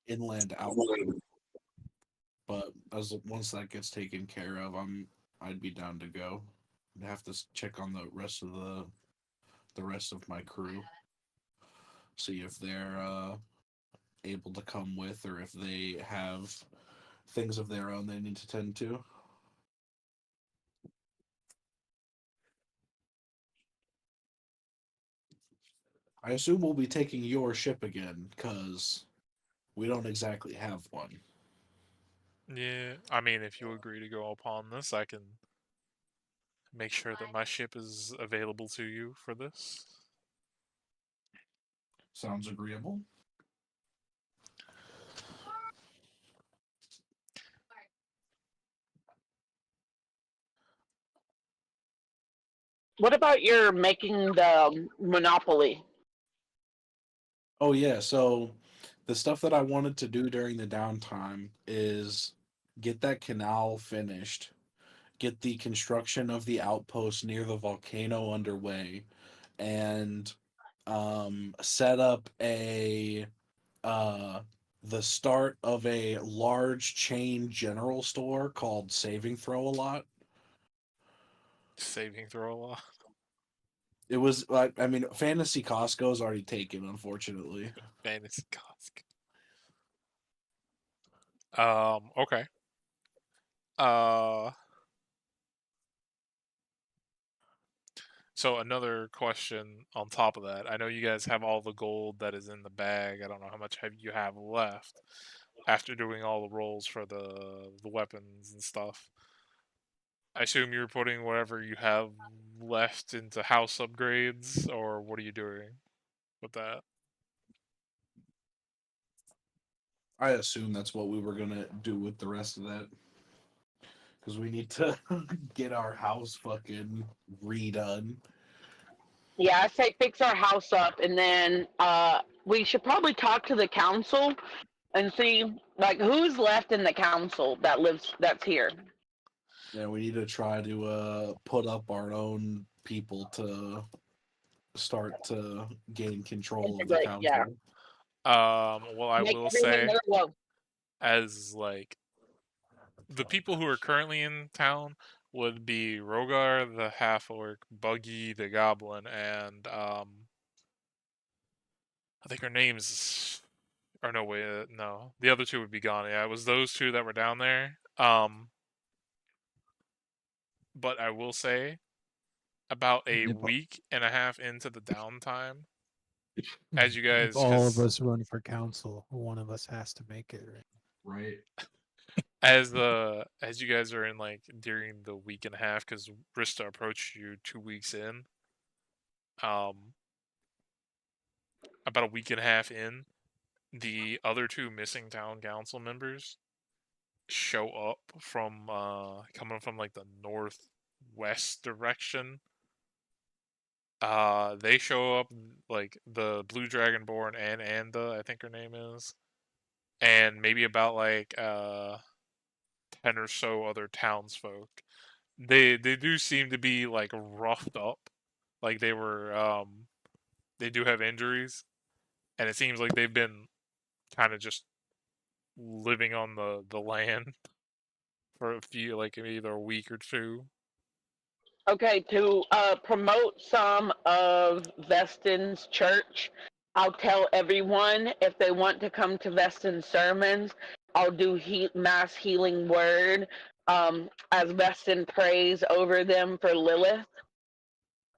inland outlet. But once that gets taken care of, I'd be down to go. I'd have to check on the rest of the rest of my crew, see if they're able to come with, or if they have things of their own they need to tend to. I assume we'll be taking your ship again, because we don't exactly have one. Yeah, I mean, if you agree to go upon this, I can make sure that my ship is available to you for this. Sounds agreeable. What about your making the Monopoly? Oh yeah, so the stuff that I wanted to do during the downtime is get that canal finished, get the construction of the outpost near the volcano underway, and set up uh the start of a large chain general store called Saving Throw a Lot. Saving throw a lot. It was like, I mean, Fantasy Costco is already taken, unfortunately. Fantasy Costco. Okay. So another question on top of that. I know you guys have all the gold that is in the bag. I don't know how much you have left after doing all the rolls for the weapons and stuff. I assume you're putting whatever you have left into house upgrades, or what are you doing with that? I assume that's what we were gonna do with the rest of that. Because we need to get our house fucking redone. Yeah, I say fix our house up, and then we should probably talk to the council and see like who's left in the council that's here. Yeah, we need to try to put up our own people to start to gain control of the Integrate, yeah. council. Well, I Make will everyone say, their love. as like the people who are currently in town would be Rogar the half orc, Buggy the goblin, and I think her name's, or no, wait, no, the other two would be gone. Yeah, it was those two that were down there. But I will say, about a If, week and a half into the downtime, as you if guys, all of 'cause us run for council, one of us has to make it, right? Right. as you guys are in like during the week and a half, because Rista approached you 2 weeks in, about a week and a half in, the other two missing town council members show up from coming from like the northwest direction. They show up like the Blue Dragonborn and Anda, I think her name is, and maybe about like 10 or so other townsfolk. They do seem to be like roughed up, like they do have injuries, and it seems like they've been kind of just living on the land for a few, like either a week or two. Okay, to promote some of Veston's church, I'll tell everyone if they want to come to Veston's sermons, I'll do mass healing word as Veston prays over them for Lilith.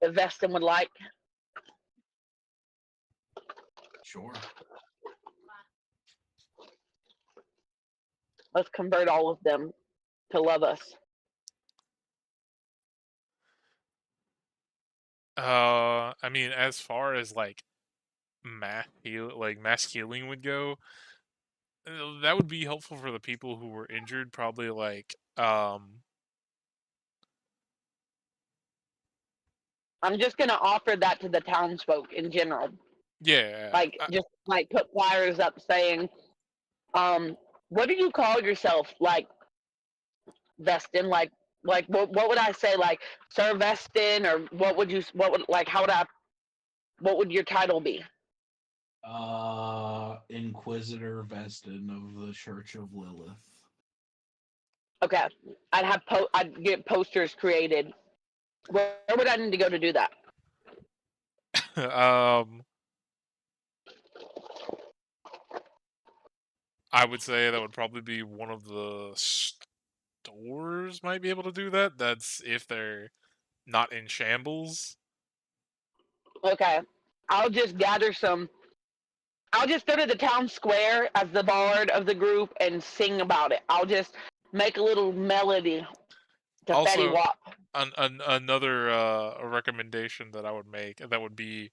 If Veston would like. Sure. Let's convert all of them to love us. I mean, as far as like mass healing would go, that would be helpful for the people who were injured. Probably like I'm just gonna offer that to the townsfolk in general. yeah. Like just like put flyers up saying, what do you call yourself? Like Veston, like what would I say? Like Sir Veston, or what would what would your title be? Inquisitor Veston of the Church of Lilith. Okay, I'd get posters created. Where would I need to go to do that? I would say that would probably be one of the stores might be able to do that. That's if they're not in shambles. Okay, I'll just gather some. I'll just go to the town square as the bard of the group and sing about it. I'll just make a little melody to Fatty Also, Wap. another recommendation that I would make that would be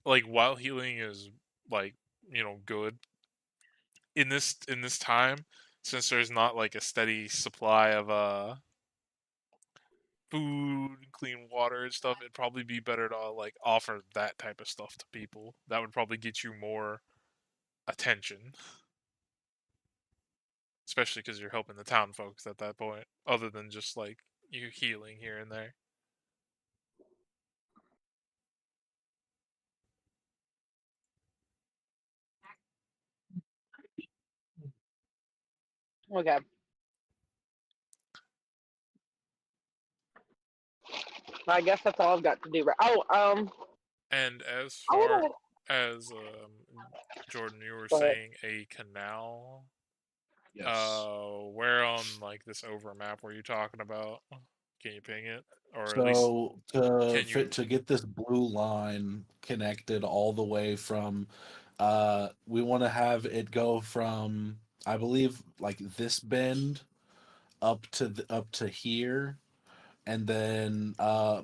like while healing is like good in this time, since there's not like a steady supply of food, clean water and stuff, it'd probably be better to like offer that type of stuff to people. That would probably get you more attention, especially because you're helping the town folks at that point, other than just like you healing here and there. Okay. I guess that's all I've got to do. Right? Oh, And as I far wanna- as Jordan, you were Go ahead. saying a canal. Yes. Where on like this over map were you talking about? Can you ping it, or at least So can you? to get this blue line connected all the way from, we want to have it go from, I believe, like this bend up to here, and then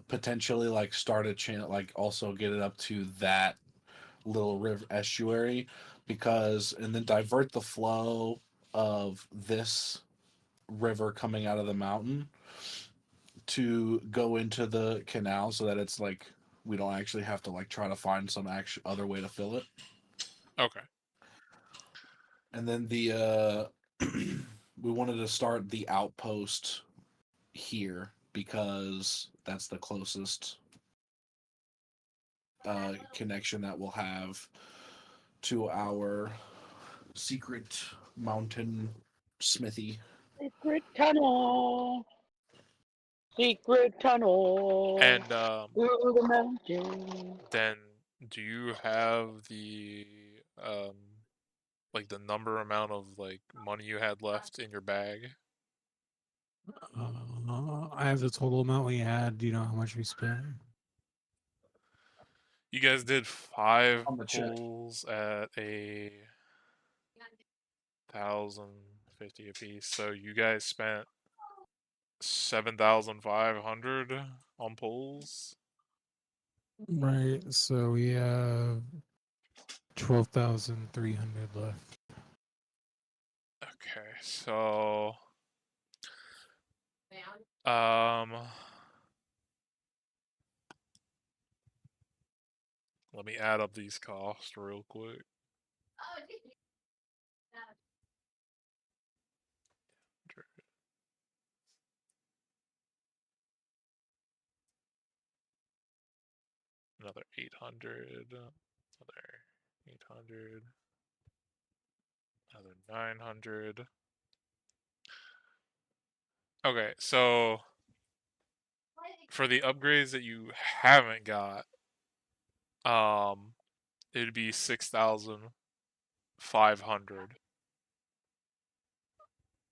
potentially like start a channel, like also get it up to that little river estuary, because and then divert the flow of this river coming out of the mountain to go into the canal, so that it's like we don't actually have to like try to find some other way to fill it. Okay. And then the we wanted to start the outpost here because that's the closest connection that we'll have to our secret mountain smithy. Secret tunnel. Secret tunnel. And through the mountain. then do you have the like the amount of like money you had left in your bag? I have the total amount we had. Do you know how much we spent? You guys did 5 On the check. pulls at 1,050 apiece, so you guys spent 7,500 on pulls. Right. So we have 12,300 left. Okay, so let me add up these costs real quick. Another 800, another 800, another 900. Okay, so for the upgrades that you haven't got, it'd be 6,500.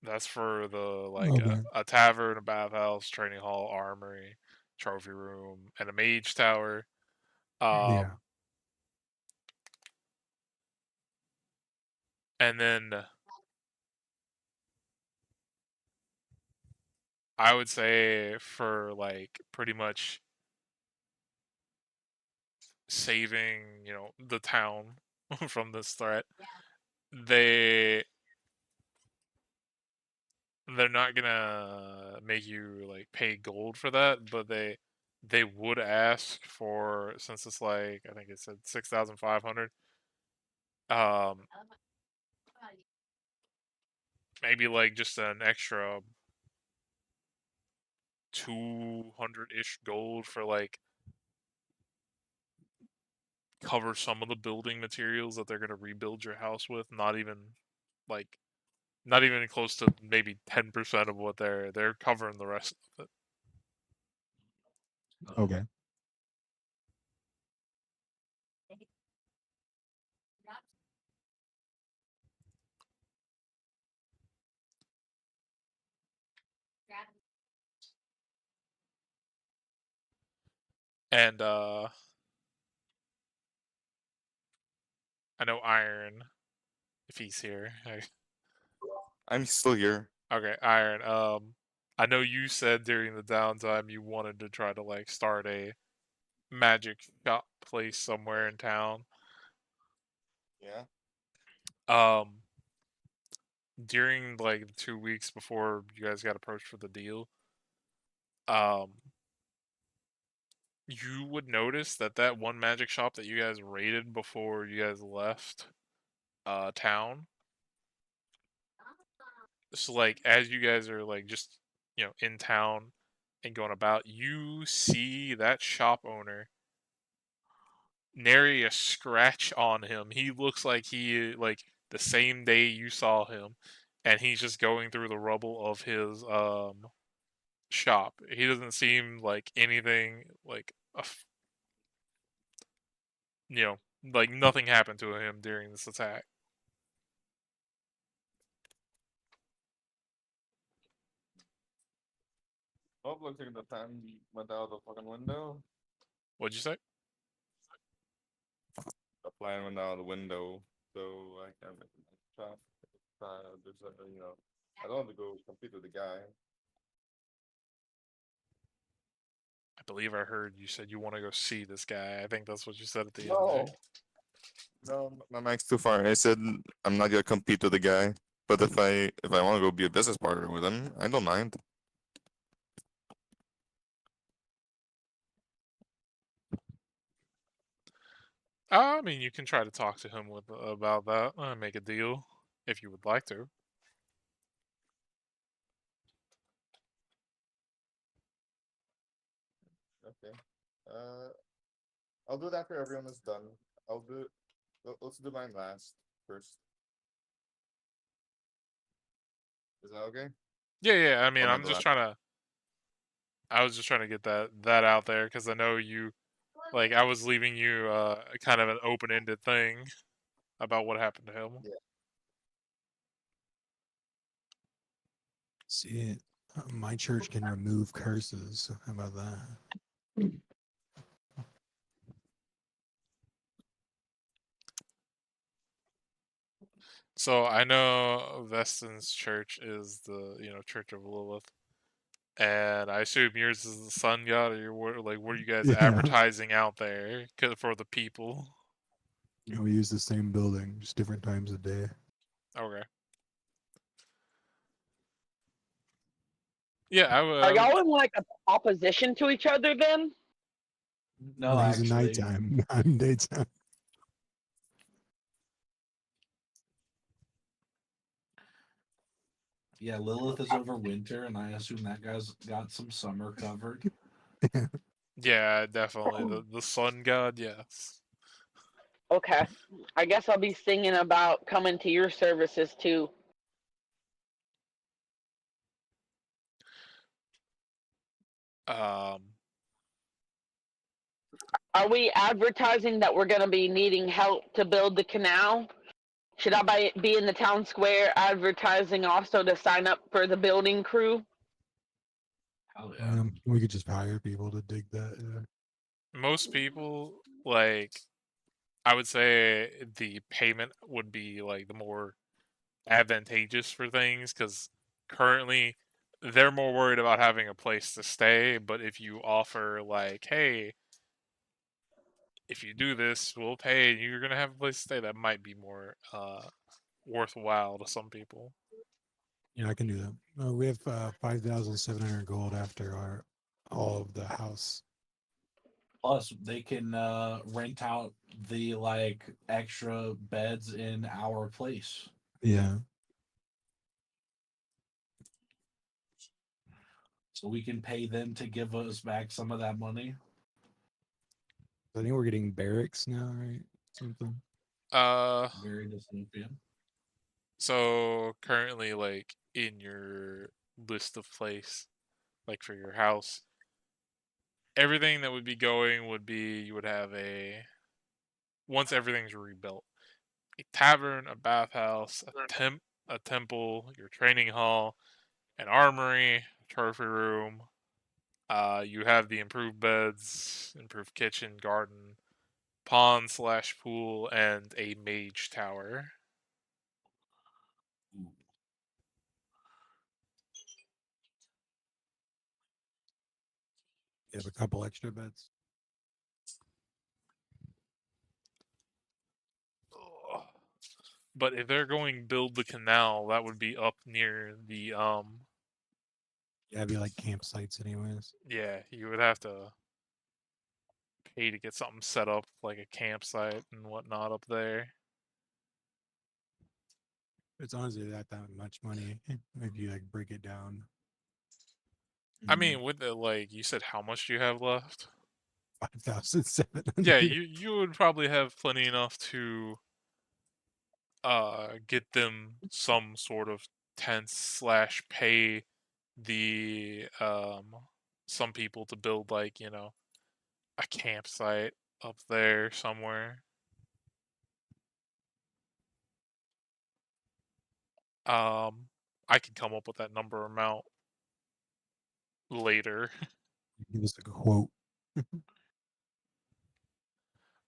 That's for the Okay. a tavern, a bathhouse, training hall, armory, trophy room, and a mage tower. Yeah. And then I would say for like pretty much saving, the town from this threat, they're not gonna make you like pay gold for that, but they would ask for, since it's like I think it said 6,500. Maybe like just an extra 200-ish gold for like cover some of the building materials that they're gonna rebuild your house with. Not even close to maybe 10% of what they're covering the rest of it. Okay. And I know Iron, if he's here. I'm still here. Okay, Iron. I know you said during the downtime you wanted to try to like start a magic shop place somewhere in town. Yeah. During like the 2 weeks before you guys got approached for the deal, you would notice that one magic shop that you guys raided before you guys left town. So like as you guys are like just in town and going about, you see that shop owner nary a scratch on him. He looks like he like the same day you saw him, and he's just going through the rubble of his shop. He doesn't seem like anything like like nothing happened to him during this attack. Oh, looks like the fan went out the fucking window. What'd you say? The plan went out the window, so I can't make it. There's I don't want to go compete with the guy. I believe I heard you said you want to go see this guy. I think that's what you said at the end No, there. no, my mic's too far. I said I'm not gonna compete with the guy, but if I want to go be a business partner with him, I don't mind. I mean, you can try to talk to him about that, make a deal if you would like to. Okay. I'll do that after everyone is done. Let's do mine last first. Is that okay? Yeah. I mean, Or I was just trying to get that out there because I know you, like, I was leaving you kind of an open-ended thing about what happened to him. Yeah. See, my church can remove curses. How about that? So I know Veston's church is the Church of Lilith, and I assume yours is the Sun God. Or what are you guys Yeah. advertising out there for the people? We use the same building, just different times of day. Okay. Yeah, Are y'all in like opposition to each other then? No, Well, he's actually, nighttime, not in daytime. yeah, Lilith is over winter, and I assume that guy's got some summer covered. Yeah, definitely the Sun God. Yes. Okay. I guess I'll be singing about coming to your services too. Are we advertising that we're going to be needing help to build the canal? Should I be in the town square advertising also to sign up for the building crew? Hell yeah. We could just hire people to dig that. Most people, like, I would say the payment would be like the more advantageous for things because currently they're more worried about having a place to stay. But if you offer, like, hey, if you do this, we'll pay and you're going to have a place to stay, that might be more worthwhile to some people. Yeah, I can do that. We have 5,700 gold after all of the house. Plus, they can rent out the like extra beds in our place. Yeah. So we can pay them to give us back some of that money. I think we're getting barracks now, right? Something. Very dystopian. So currently, like, in your list of place, like for your house, everything that would be going would be, you would have once everything's rebuilt, a tavern, a bathhouse, a temple, your training hall, an armory, a trophy room. You have the improved beds, improved kitchen, garden, pond/pool, and a mage tower. You have a couple extra beds. But if they're going build the canal, that would be up near the Yeah, it'd be like campsites, anyways. yeah, you would have to pay to get something set up like a campsite and whatnot up there. It's honestly not that much money if you like break it down. I mean, with the, like, you said, how much do you have left? 5,700. Yeah, you would probably have plenty enough to get them some sort of tents/pay the some people to build, like, you know, a campsite up there somewhere. I can come up with that number amount later. Give us a quote.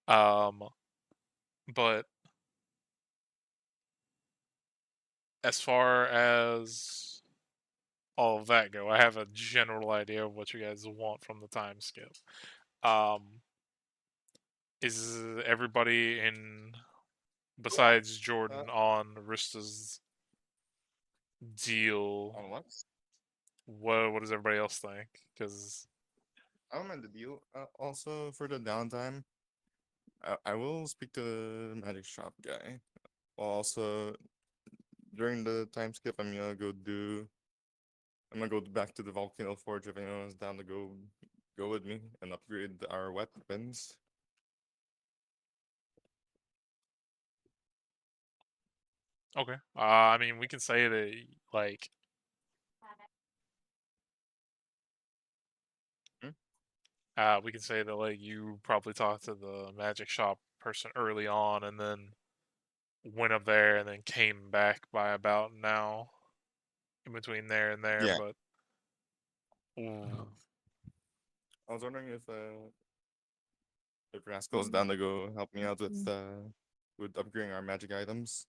But as far as all of that go, I have a general idea of what you guys want from the time skip. Is everybody in, besides Jordan, on Rista's deal? On what? What does everybody else think? Because I'm on the deal. Also, for the downtime, I will speak to the magic shop guy. Also, during the time skip, I'm gonna go back to the volcano forge if anyone's down to go with me and upgrade our weapons. okay, I mean, we can say that, like, we can say that, like, you probably talked to the magic shop person early on, and then went up there, and then came back by about now, in between there and there. Yeah. But ooh, I was wondering if Rascal's down to go help me out with upgrading our magic items.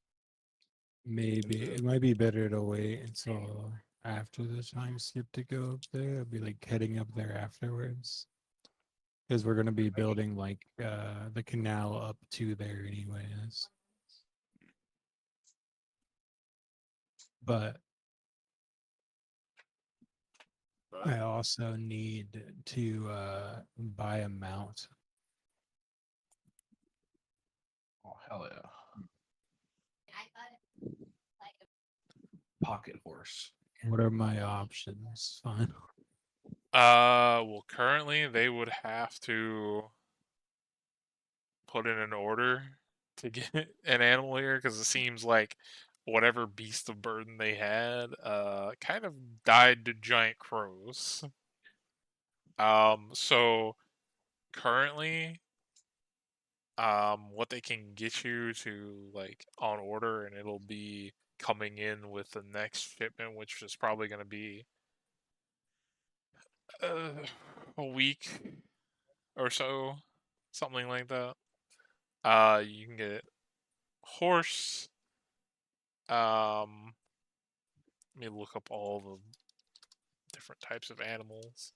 Maybe it might be better to wait until after the time skip to go up there. I'd be like heading up there afterwards. Because we're gonna be building like the canal up to there anyways. But I also need to buy a mount. Oh hell yeah! Pocket horse. What are my options? Fine. well, currently they would have to put in an order to get an animal here because it seems like whatever beast of burden they had kind of died to giant crows. So currently what they can get you to like on order, and it'll be coming in with the next shipment, which is probably going to be a week or so, something like that. You can get horse. Let me look up all the different types of animals.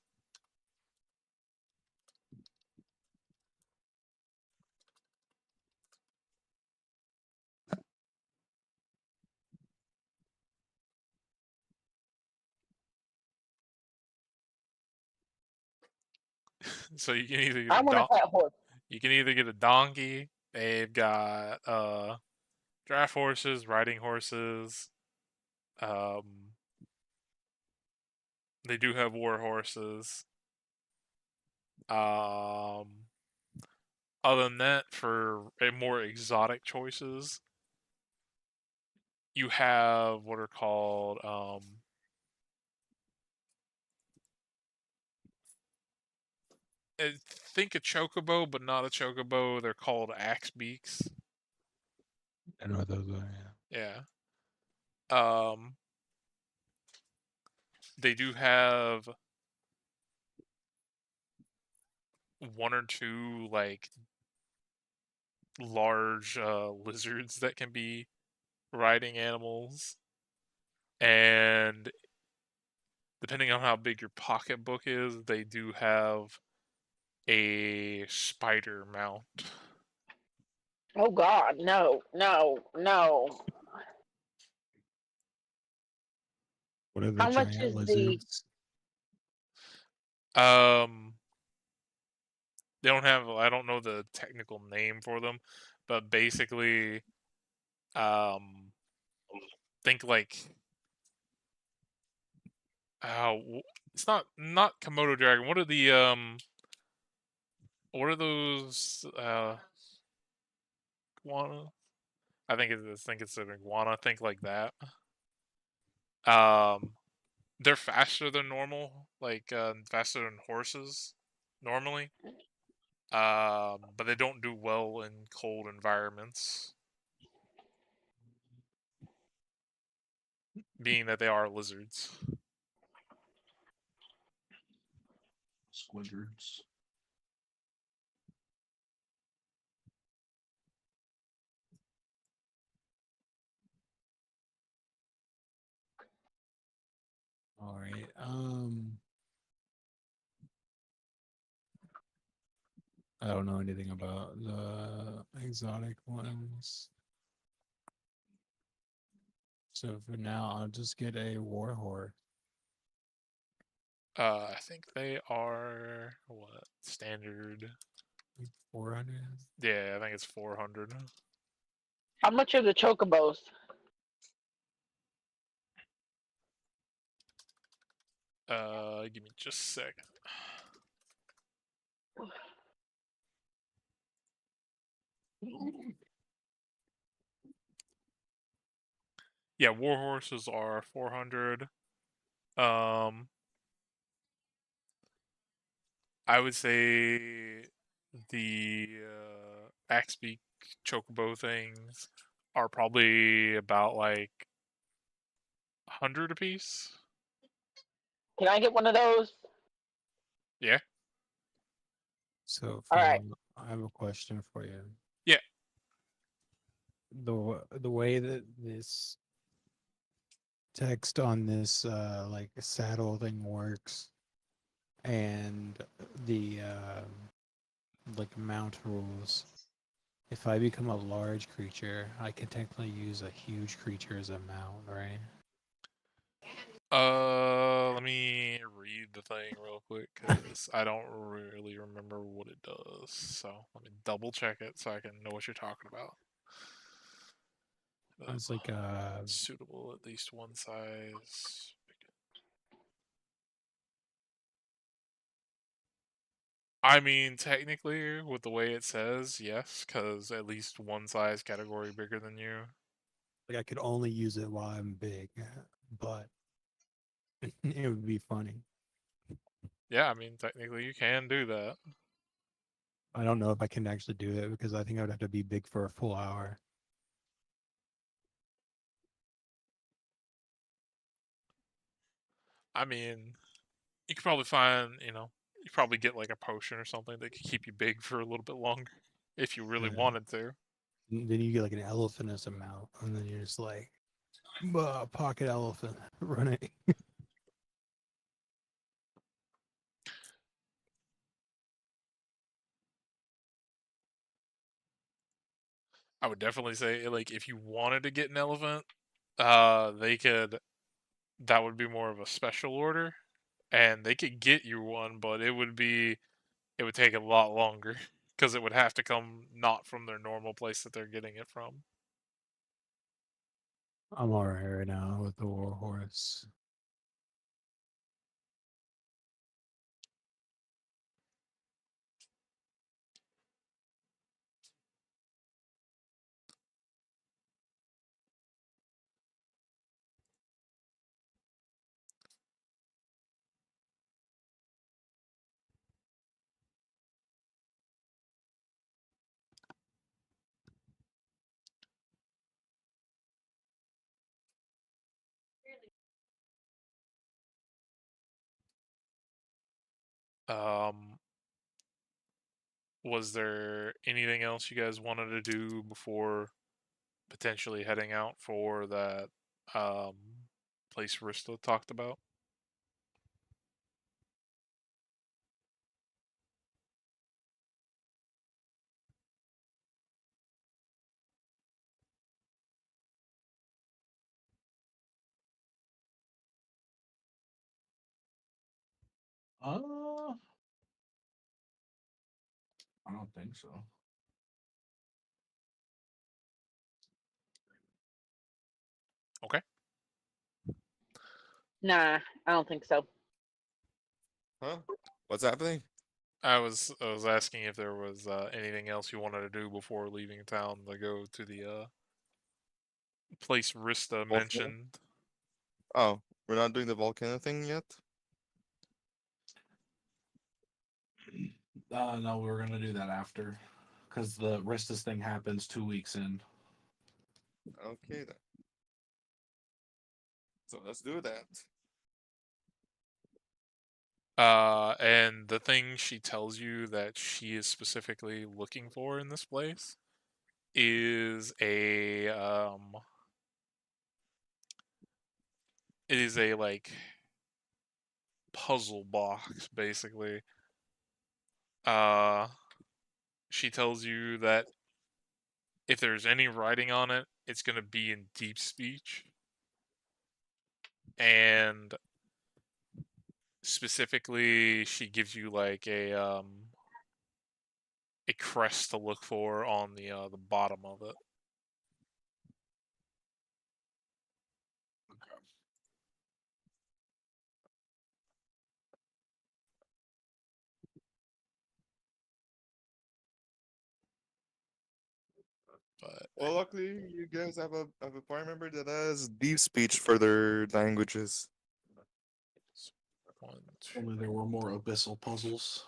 So you can either get I a want a pet horse. you can either get a donkey. They've got draft horses, riding horses. They do have war horses. Other than that, for more exotic choices, you have what are called I think a chocobo, but not a chocobo. They're called axe beaks. I know what those are. Yeah. Yeah. They do have one or two like large lizards that can be riding animals, and depending on how big your pocketbook is, they do have a spider mount. Oh God, no, no, no. What are the How much giant is the? lizards? They don't have, I don't know the technical name for them, but basically think like it's not Komodo dragon. What are those iguana? I think it's an iguana. Think like that. They're faster than normal, like faster than horses normally. But they don't do well in cold environments, being that they are lizards. Squidwards. All right. I don't know anything about the exotic ones. So for now, I'll just get a war horse. I think they are what standard. Like 400. Yeah, I think it's 400. How much are the chocobos? Give me just a second. Yeah, war horses are 400. I would say the Axebeak chocobo things are probably about like 100 apiece. Can I get one of those? Yeah. So All right. I have a question for you. Yeah. The way that this text on this like saddle thing works, and the like mount rules. If I become a large creature, I can technically use a huge creature as a mount, right? Let me read the thing real quick because I don't really remember what it does. So let me double check it so I can know what you're talking about. It's like Suitable at least one size. I mean, technically, with the way it says, yes, because at least one size category bigger than you. I could only use it while I'm big, but it would be funny. Yeah, I mean, technically, you can do that. I don't know if I can actually do that because I think I would have to be big for a full hour. I mean, you could probably find, you probably get like a potion or something that could keep you big for a little bit longer if you really Yeah. wanted to. Then you get like an elephant as a mount, and then you're just like, pocket elephant running. I would definitely say, like, if you wanted to get an elephant, they could. That would be more of a special order, and they could get you one, but it would take a lot longer because it would have to come not from their normal place that they're getting it from. I'm alright right now with the war horse. Was there anything else you guys wanted to do before potentially heading out for that place Rista talked about? I don't think so. Okay. Nah, I don't think so. Huh? What's happening? I was asking if there was anything else you wanted to do before leaving town to go to the place Rista Volcano? mentioned. Oh, we're not doing the volcano thing yet? No, we're gonna do that after, because the Ristus thing happens 2 weeks in. Okay then. So let's do that. And the thing she tells you that she is specifically looking for in this place is it is a like puzzle box basically. She tells you that if there's any writing on it, it's going to be in deep speech. And specifically, she gives you like a crest to look for on the bottom of it. But Well, luckily you guys have a party member that has deep speech for their languages. one, two, Only there were more abyssal puzzles.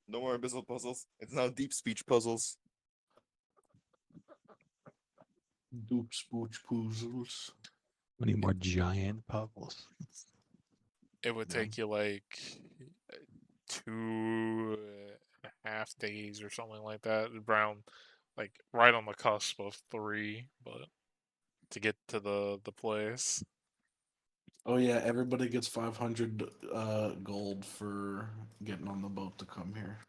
No more abyssal puzzles. It's now deep speech puzzles. Doop spooch puzzles. We need more giant puzzles. it would Yeah. take you like 2.5 days or something like that. Around like right on the cusp of 3, but to get to the place. Oh yeah, everybody gets 500 gold for getting on the boat to come here.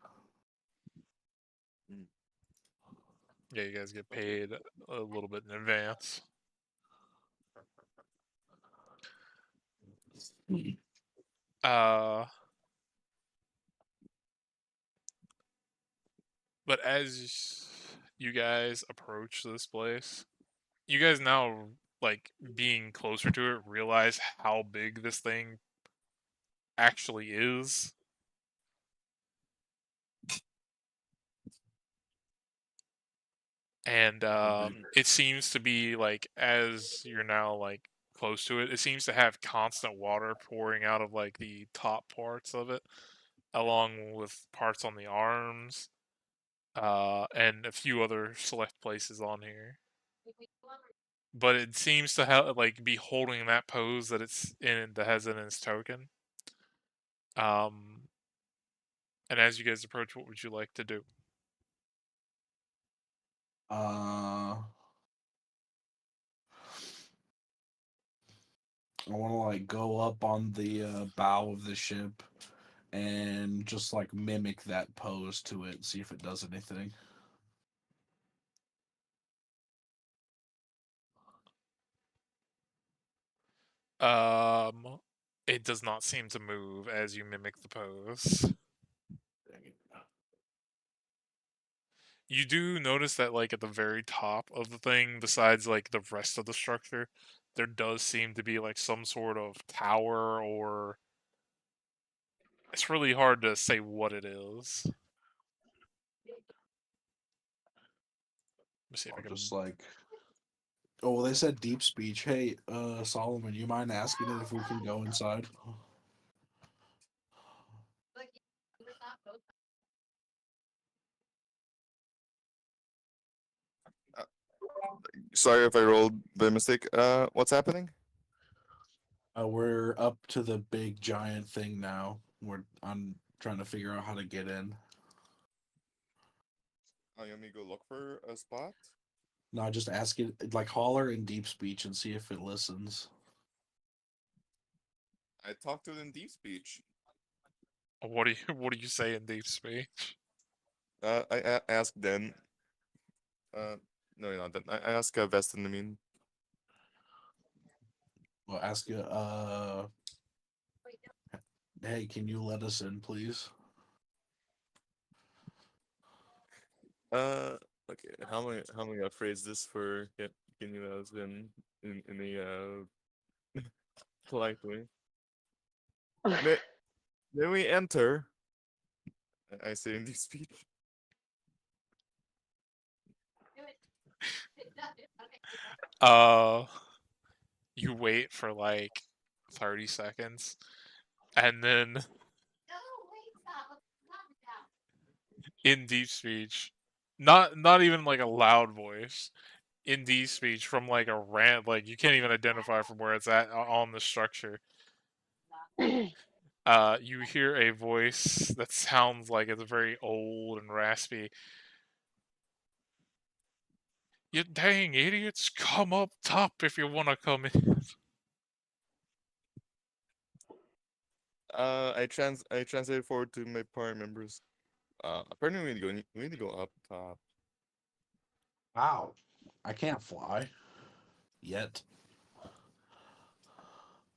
Yeah, you guys get paid a little bit in advance. But as you guys approach this place, you guys now, like, being closer to it, realize how big this thing actually is. And it seems to be, like, as you're now, like, close to it, it seems to have constant water pouring out of, like, the top parts of it. along with parts on the arms, and a few other select places on here. But it seems to have like be holding that pose that it's in that has in its token. And as you guys approach, what would you like to do? I want to like go up on the bow of the ship and just like mimic that pose to it, see if it does anything. It does not seem to move as you mimic the pose. Dang it. You do notice that, like, at the very top of the thing, besides, like, the rest of the structure, there does seem to be, like, some sort of tower or... It's really hard to say what it is. Let me see if I I'll can... just like. Oh, well, they said deep speech. Hey, Solomon, you mind asking it if we can go inside? Sorry if I rolled by mistake. What's happening? We're up to the big giant thing now. I'm trying to figure out how to get in. Oh, you want me to go look for a spot? No, just ask it, like holler in deep speech and see if it listens. I talked to it in deep speech. What do you say in deep speech? I asked Den. No, not Den. I asked Vestin. I mean, Well, ask it. Hey, can you let us in, please? okay. How am I gonna phrase this for can you let us in a polite way? May we enter? I say in deep speech. You wait for like 30 seconds, and then in deep speech, not even like a loud voice, in deep speech from like a rant, like you can't even identify from where it's at on the structure. You hear a voice that sounds like it's very old and raspy. You dang idiots, come up top if you want to come in. I translated forward to my party members. Apparently we need to go up top. Wow. I can't fly. Yet.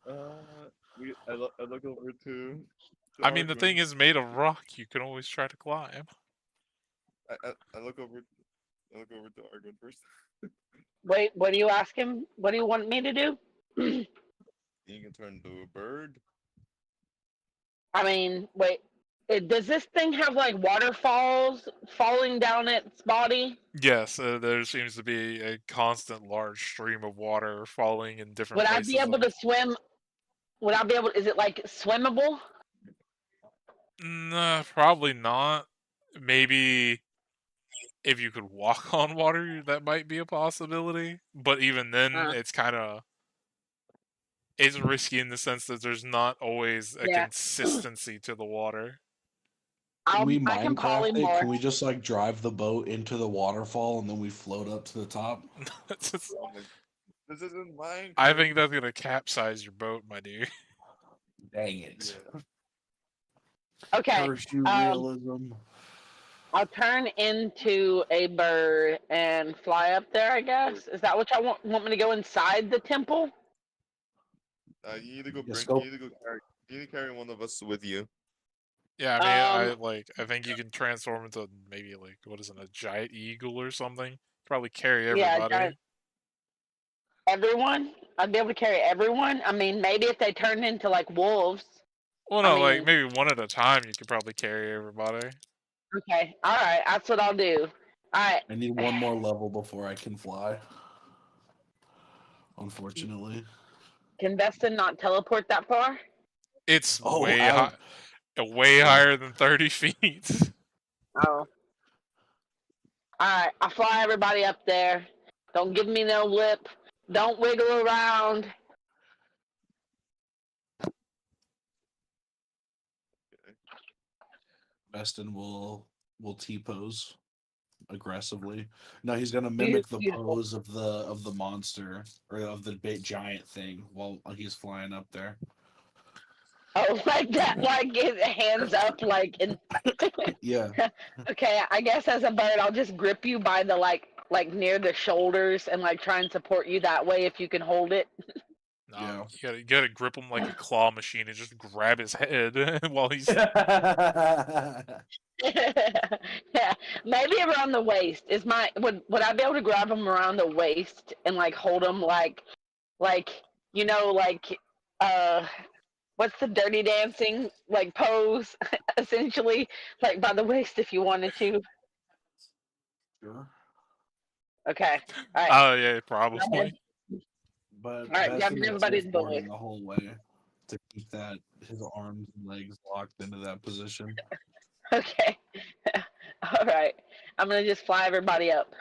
I look over to I mean, the thing Argwin. is made of rock. You can always try to climb. I look over to Argwin first. Wait, what do you ask him? What do you want me to do? You can turn into a bird. I mean, wait. Does this thing have like waterfalls falling down its body? Yes, there seems to be a constant large stream of water falling in different Would I places. be able to swim? Would I be able? Is it like swimmable? Nah, probably not. Maybe if you could walk on water, that might be a possibility. But even then, it's kind of... It's risky in the sense that there's not always a Yeah. consistency to the water. Can we I can Minecraft it? polymorph. Can we just like drive the boat into the waterfall and then we float up to the top? This isn't mine. I think that's gonna capsize your boat, my dude. Dang it. Okay. Curse you, realism. I'll turn into a bird and fly up there, I guess. Is that what y'all want me to go inside the temple? You need to go Yes, bring. You need to carry one of us with you. Yeah, I mean, I think you can transform into maybe like what is it, a giant eagle or something? Probably carry everybody. Yeah, everyone? I'd be able to carry everyone? I mean, maybe if they turned into like wolves. Well, no, like maybe one at a time. You could probably carry everybody. Okay, all right, that's what I'll do. All right. I need one more level before I can fly. Unfortunately. Can Vestin not teleport that far? It's way high. Way higher than 30 feet. Oh. Alright, I fly everybody up there. Don't give me no lip. Don't wiggle around. Beston will T-pose aggressively. No, he's gonna Beautiful, mimic the beautiful. pose of the monster or of the big giant thing while he's flying up there. Oh, like that, like his hands up, like in. Yeah. Okay, I guess as a bird, I'll just grip you by the like near the shoulders and like try and support you that way if you can hold it. No, Yeah. you gotta grip him like a claw machine and just grab his head while he's. Yeah, maybe around the waist is my. Would I be able to grab him around the waist and like hold him like you know like what's the Dirty Dancing like pose essentially like by the waist if you wanted to. Sure. Okay, all right. Oh yeah, probably. But All right, Beston grabbing will everybody's surfboarding boy. the whole way to keep that his arms and legs locked into that position. Okay, all right. I'm gonna just fly everybody up.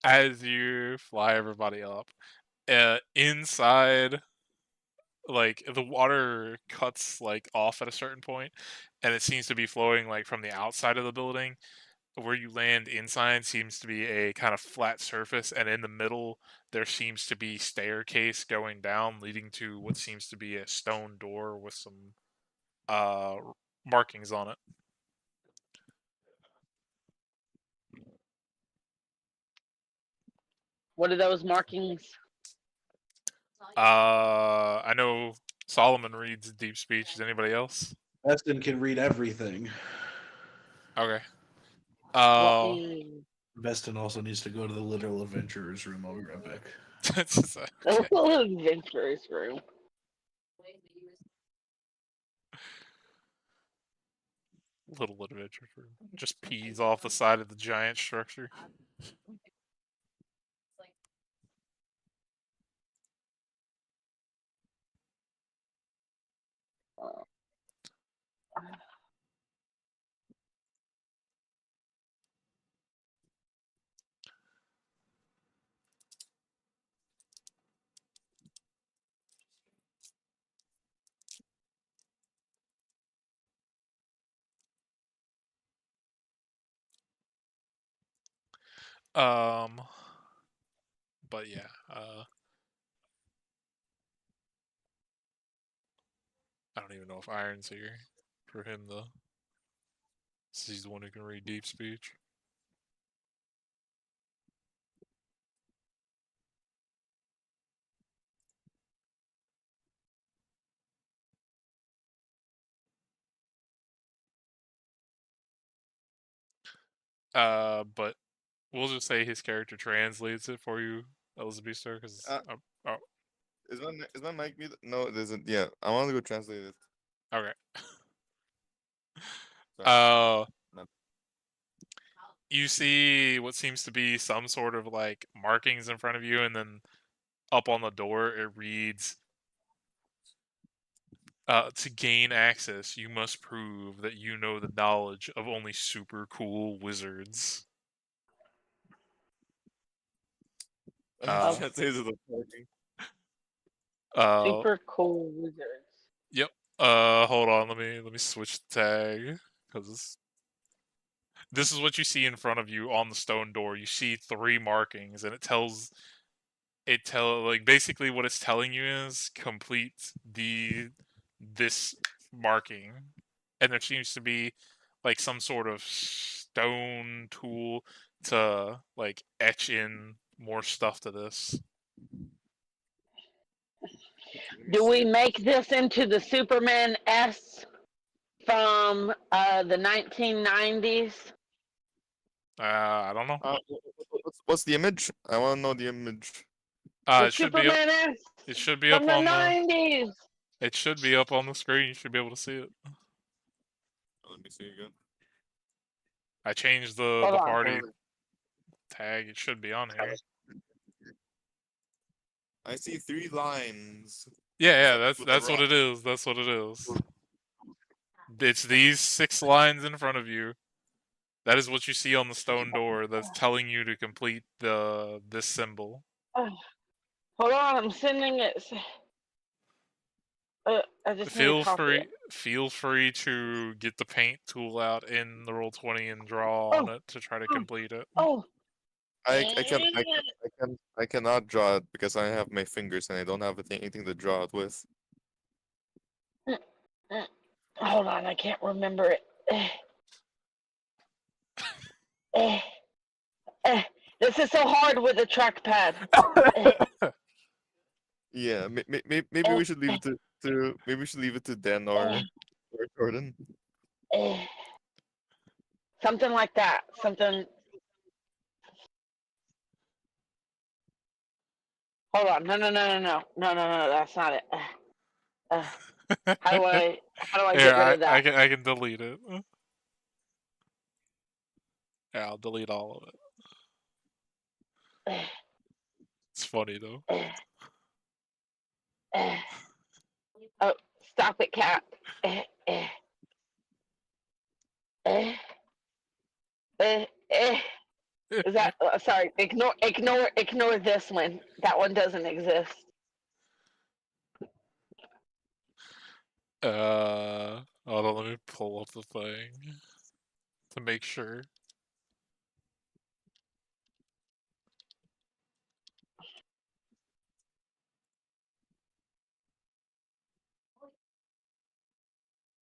As you fly everybody up, inside, like the water cuts like off at a certain point, and it seems to be flowing like from the outside of the building. Where you land inside seems to be a kind of flat surface, and in the middle there seems to be staircase going down, leading to what seems to be a stone door with some markings on it. What are those markings? I know Solomon reads deep speech. Is anybody else? Beston can read everything. Okay. Let me. Beston also needs to go to the literal adventurer's room. I'll be right back. A little adventurous room. Little adventure room. Just pees off the side of the giant structure. But yeah, I don't even know if Iron's here for him though. He's the one who can read deep speech. But we'll just say his character translates it for you, Elizabeth Star, because oh, Is my mic muted? No, it isn't. Yeah, I want to go translate it. okay. Sorry. No. You see what seems to be some sort of like markings in front of you, and then up on the door it reads, to gain access, you must prove that you know the knowledge of only super cool wizards. Translated the parking. Super cool wizards. Yep. Hold on. Let me switch the tag, because this is what you see in front of you on the stone door. You see 3 markings, and like basically what it's telling you is complete this marking, and there seems to be like some sort of stone tool to like etch in more stuff to this. Do we make this into the Superman S from the 1990s? I don't know. What's the image? I want to know the image. The It should be Superman up. S It should be from up the on the. 90s. It should be up on the screen. You should be able to see it. Let me see again. I changed the Hold on. party tag. It should be on here. I see 3 lines. Yeah, with the that's what rock. it is. That's what it is. It's these 6 lines in front of you. That is what you see on the stone door that's telling you to complete this symbol. Oh, hold on, I'm sending it. I just need to copy it. Feel free to get the paint tool out in the Roll20 and draw on Oh, it to try to oh, complete it. Oh, I cannot draw it because I have my fingers and I don't have anything to draw it with. hold on, I can't remember it. This is so hard with a trackpad. Yeah, maybe we should leave it to maybe we should leave it to Dan or Jordan. Something like that. Something. Hold on. No. That's not it. How do I get rid of that? I can delete it. Yeah, I'll delete all of it. It's funny though. Oh, stop it, cat. Is that sorry? Ignore this one. That one doesn't exist. Hold on, let me pull up the thing to make sure.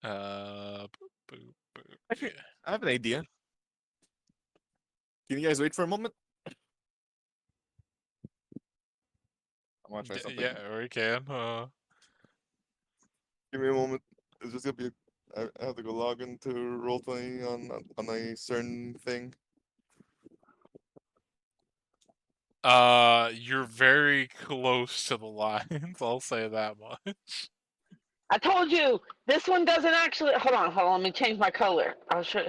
Boop, boop, boop. Actually, I have an idea. Can you guys wait for a moment? I'm gonna try something. Yeah, we can. Give me a moment. It's just gonna be. I have to go log into Roll20 on a certain thing. You're very close to the lines. I'll say that much. I told you this one doesn't actually. Hold on. Let me change my color. I'll show.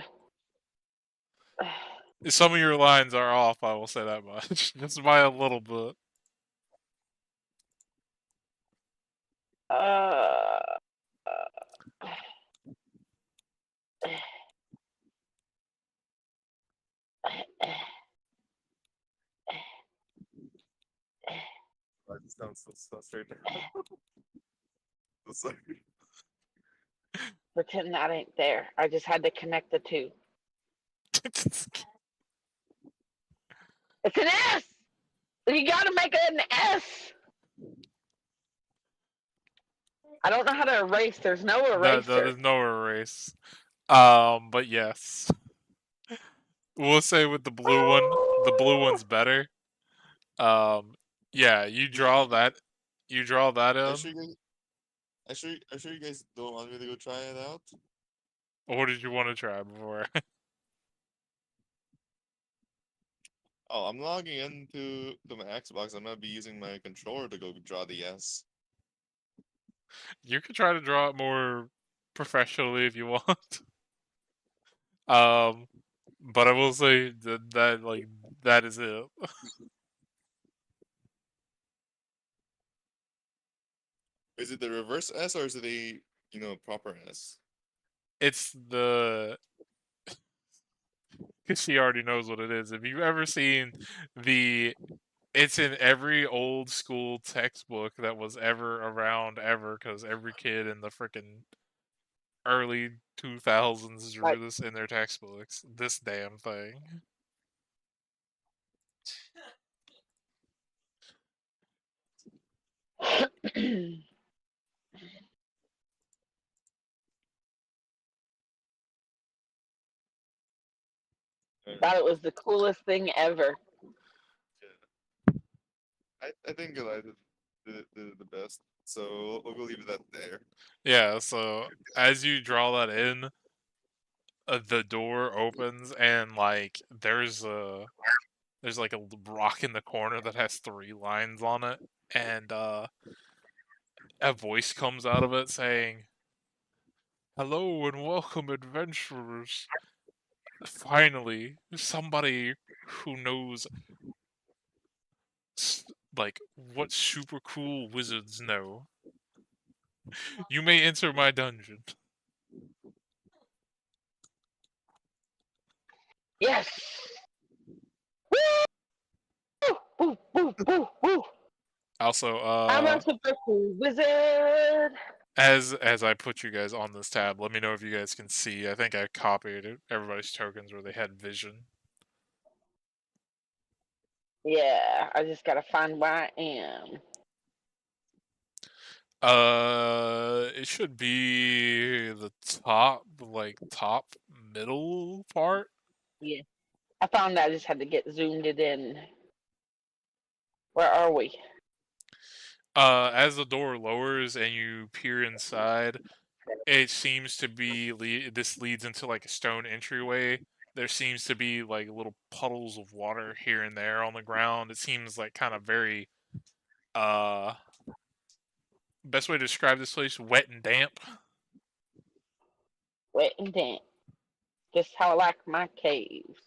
Some of your lines are off. I will say that much, just by a little bit. I just sounds so straight. So sorry. Pretend that ain't there. I just had to connect the two. It's an S. You gotta make it an S. I don't know how to erase. There's no eraser. There's no erase. But yes, we'll say with the blue one, the blue one's better. Yeah, you draw that. You draw that in. I sure you guys don't want me to go try it out. Or what did you want to try before? Oh, I'm logging into my Xbox. I'm gonna be using my controller to go draw the S. You could try to draw it more professionally if you want. But I will say that is it. Is it the reverse S or is it a proper S? It's the because she already knows what it is. If you've ever seen it's in every old school textbook that was ever around ever, because every kid in the freaking early 2000s drew this in their textbooks. This damn thing. Thought it was the coolest thing ever. I think I did the best. So we'll leave that there. Yeah, so as you draw that in, the door opens and there's like a rock in the corner that has 3 lines on it, and a voice comes out of it saying, "Hello and welcome, adventurers. Finally, somebody who knows what super cool wizards know. You may enter my dungeon. Yes. Woo! Woo! Woo! Woo! Woo! Also, I'm a super cool wizard. as I put you guys on this tab, let me know if you guys can see. I think I copied everybody's tokens where they had vision. Yeah, I just gotta find where I am. It should be the top, like top middle part. Yeah, I found that. I just had to get zoomed it in. Where are we? As the door lowers and you peer inside, it seems to be this leads into like a stone entryway. There seems to be like little puddles of water here and there on the ground. It seems like kind of very best way to describe this place, wet and damp. Wet and damp. Just how I like my caves.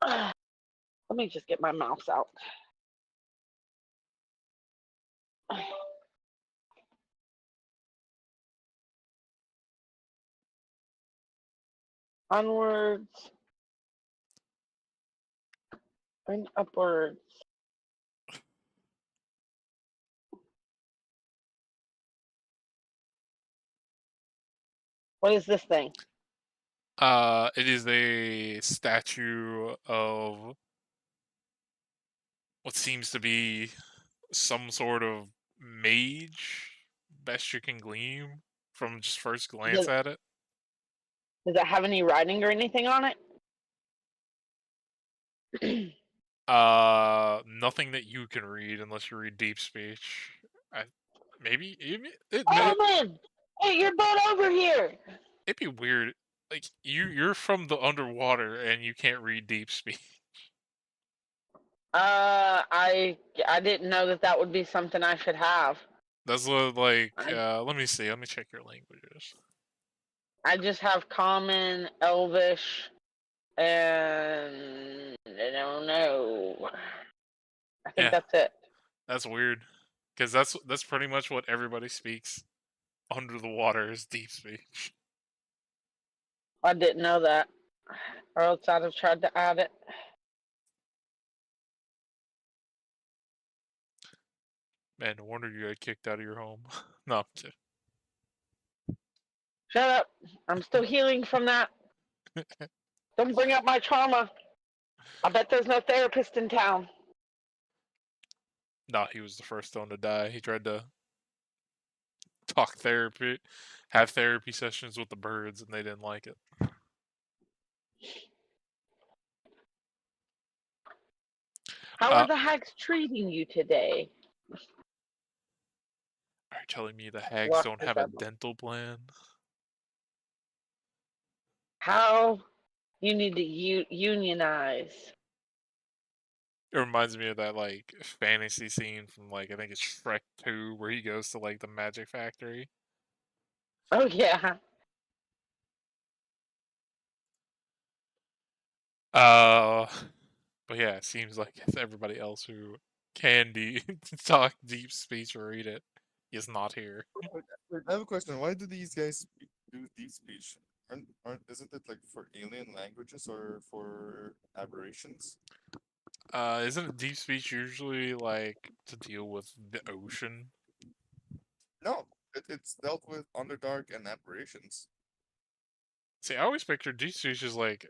Let me just get my mouse out. Onwards and upwards. What is this thing? It is a statue of what seems to be some sort of mage, best you can glean from just first glance at it. Does it have any writing or anything on it? Nothing that you can read unless you read deep speech. Maybe Omen! Hey, your butt over here! it'd be weird. Like you're from the underwater and you can't read deep speech. I didn't know that would be something I should have. That's what, like let me see. Let me check your languages. I just have Common, Elvish, and I don't know. I think Yeah. that's it. That's weird, because that's pretty much what everybody speaks under the water is deep speech. I didn't know that, or else I'd have tried to add it. Man, no wonder you got kicked out of your home. No, I'm kidding. Shut up! I'm still healing from that. Don't bring up my trauma. I bet there's no therapist in town. No, he was the first one to die. He tried to have therapy sessions with the birds, and they didn't like it. How are the hags treating you today? Are you telling me the hags Lock don't this have a up. dental plan? How you need to unionize. It reminds me of that like fantasy scene from like I think it's Shrek 2 where he goes to like the magic factory. Oh yeah. But yeah, it seems like it's everybody else who can talk deep speech or read it is not here. I have a question. Why do these guys do deep speech? Isn't it like for alien languages or for aberrations? Isn't deep speech usually like to deal with the ocean? No, it's dealt with Underdark and aberrations. See, I always pictured deep speech as like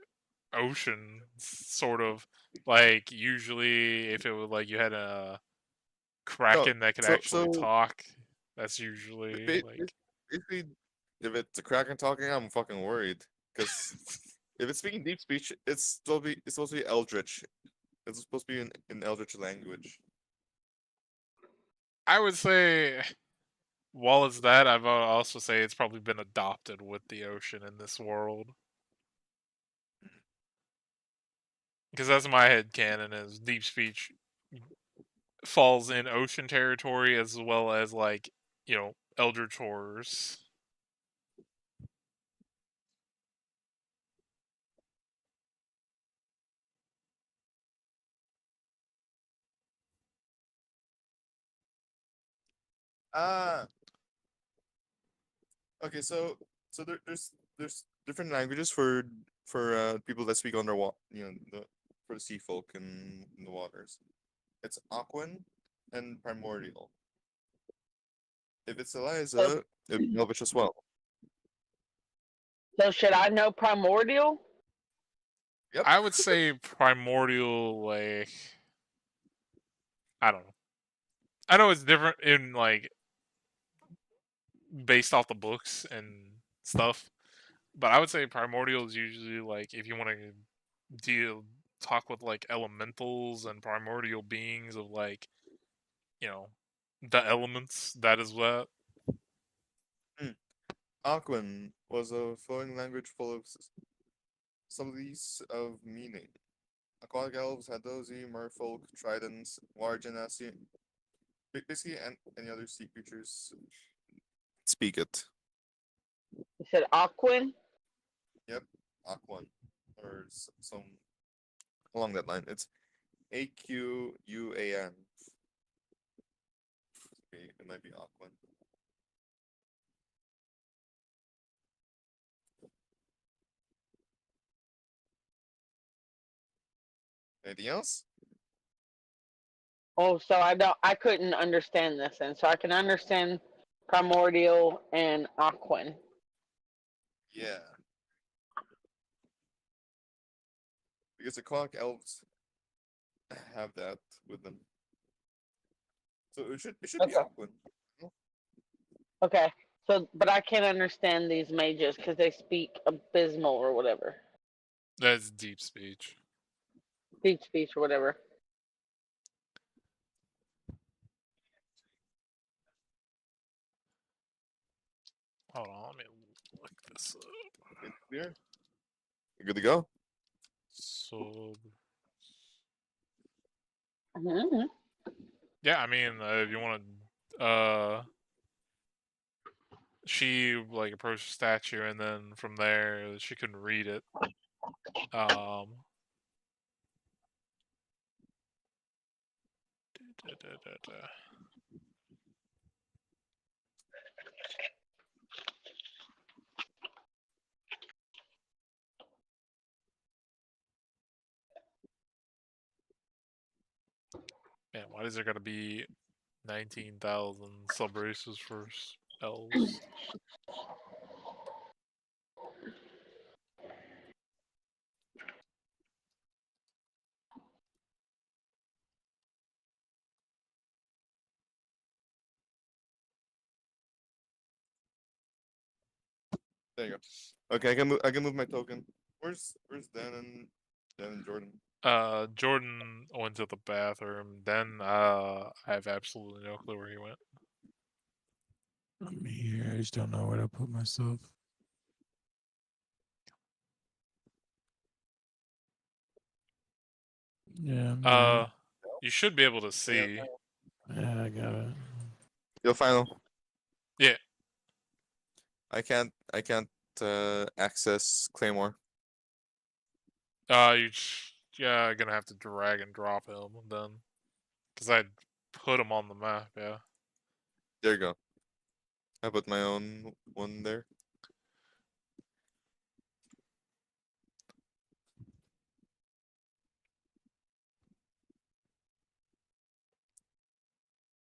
ocean, sort of like usually if it was like you had a kraken that could actually talk. That's usually like Basically, if it's a Kraken talking, I'm fucking worried because if it's speaking deep speech, it's supposed to be Eldritch. It's supposed to be in Eldritch language. I would say, while it's that, I've also say it's probably been adopted with the ocean in this world. Because that's my headcanon is deep speech falls in ocean territory as well as like, you know, Eldritch horrors. Ah. Okay, so there's different languages for people that speak underwater. For the sea folk in the waters. It's Aquan and Primordial. If it's Eliza, it'd be Elvish as well. So should I know primordial? Yep. I would say primordial, like, I don't know. I know it's different in like based off the books and stuff, but I would say primordial is usually like if you want to talk with like elementals and primordial beings of like, you know, the elements. That is what. Aquan was a flowing language full of subtleties of meaning. Aquatic elves had dozy, merfolk, tridents, wargenasi. Basically, and any other sea creatures speak it. You said Aquan? Yep, Aquan, or some along that line. It's Aquan. Okay, it might be Aquan. Anything else? Oh, so I couldn't understand this, and so I can understand primordial and Aquan. Yeah. Because the Aquatic elves have that with them. So it should be Okay. Aquan. Okay. So, but I can't understand these mages because they speak abysmal or whatever, That's deep speech. speech or whatever. Hold on, let me look this up. It's clear. You good to go? So Mm-hmm. yeah, I mean, if you want to, she like approached the statue, and then from there she couldn't read it. Da. Man, why is there gotta be 19,000 sub races for elves? There you go. Okay, I can move my token. Where's Dan and Jordan? Jordan went to the bathroom. Then I have absolutely no clue where he went. I'm here. I just don't know where to put myself. Yeah. I'm here. You should be able to see. Yeah, I got it. Your final. Yeah. I can't access Claymore. Yeah, gonna have to drag and drop him then, because I put him on the map. Yeah. There you go. I put my own one there.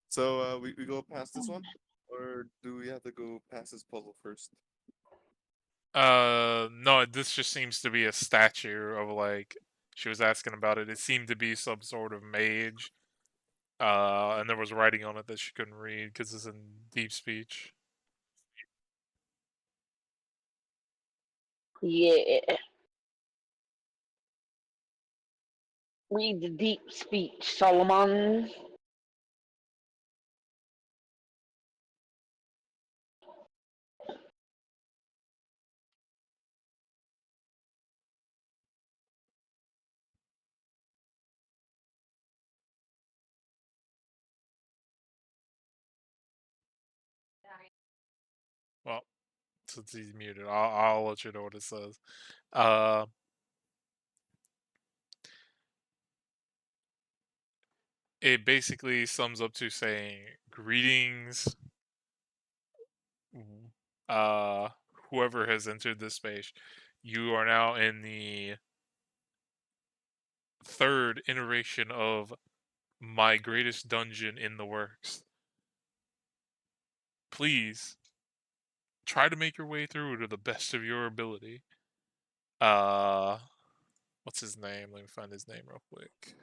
So we go past this one, or do we have to go past this puzzle first? No, this just seems to be a statue of like she was asking about it. It seemed to be some sort of mage. And there was writing on it that she couldn't read because it's in deep speech. Yeah. Read the deep speech, Solomon. Well, since he's muted, I'll let you know what it says. Uh, it basically sums up to saying, "Greetings, whoever has entered this space, you are now in the third iteration of my greatest dungeon in the works. Please try to make your way through to the best of your ability. What's his name? Let me find his name real quick.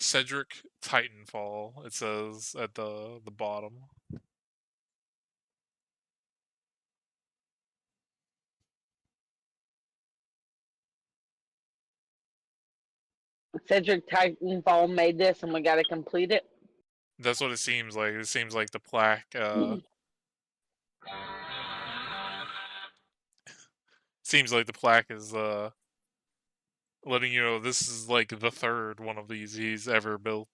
Cedric Titanfall. It says at the bottom. Cedric Titanfall made this, and we got to complete it. That's what it seems like. It seems like the plaque. Seems like the plaque is letting you know this is like the third one of these he's ever built.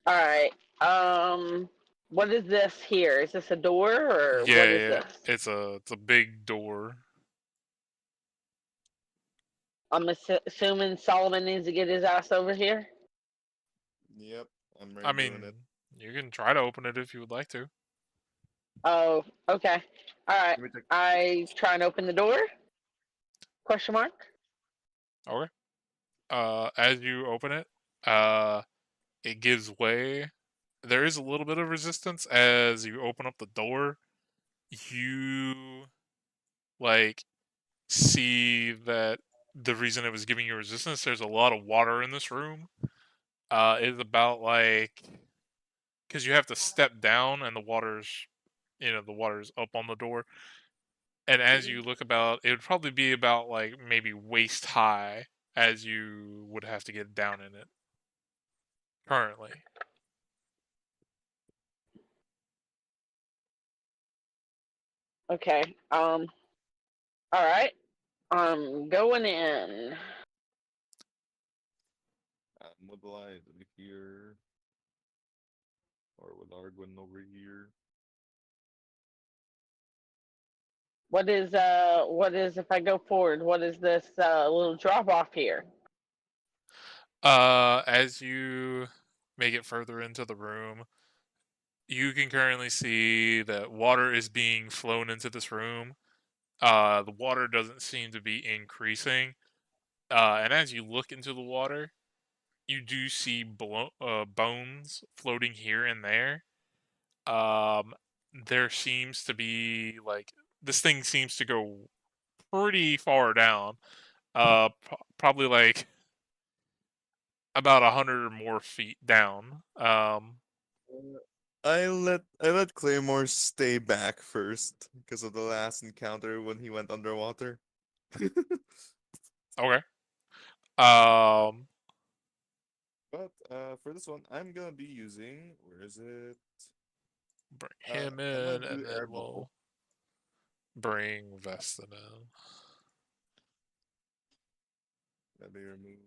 All right. What is this here? Is this a door or what Yeah, is yeah. this? It's a big door. I'm assuming Solomon needs to get his ass over here. Yep, I'm ready I doing mean, it. you can try to open it if you would like to. Oh, okay. All right. Let me take- I try and open the door. Question mark. Okay. As you open it, it gives way. There is a little bit of resistance as you open up the door. You like see that the reason it was giving you resistance, there's a lot of water in this room. It's about like because you have to step down and the water's the water's up on the door. And as you look about, it would probably be about like maybe waist high as you would have to get down in it currently. Okay. All right. I'm going in. Mobilize over here. Or with Argwin over here. What is if I go forward? What is this little drop off here? As you make it further into the room, you can currently see that water is being flown into this room. The water doesn't seem to be increasing. And as you look into the water, you do see bones floating here and there. There seems to be like this thing seems to go pretty far down. Probably like about 100 or more feet down. I let Claymore stay back first because of the last encounter when he went underwater. Okay. Um, But for this one, I'm gonna be using where is it? bring I'm him gonna in, do and air then we'll bubble. bring Vestin in. Let me remove.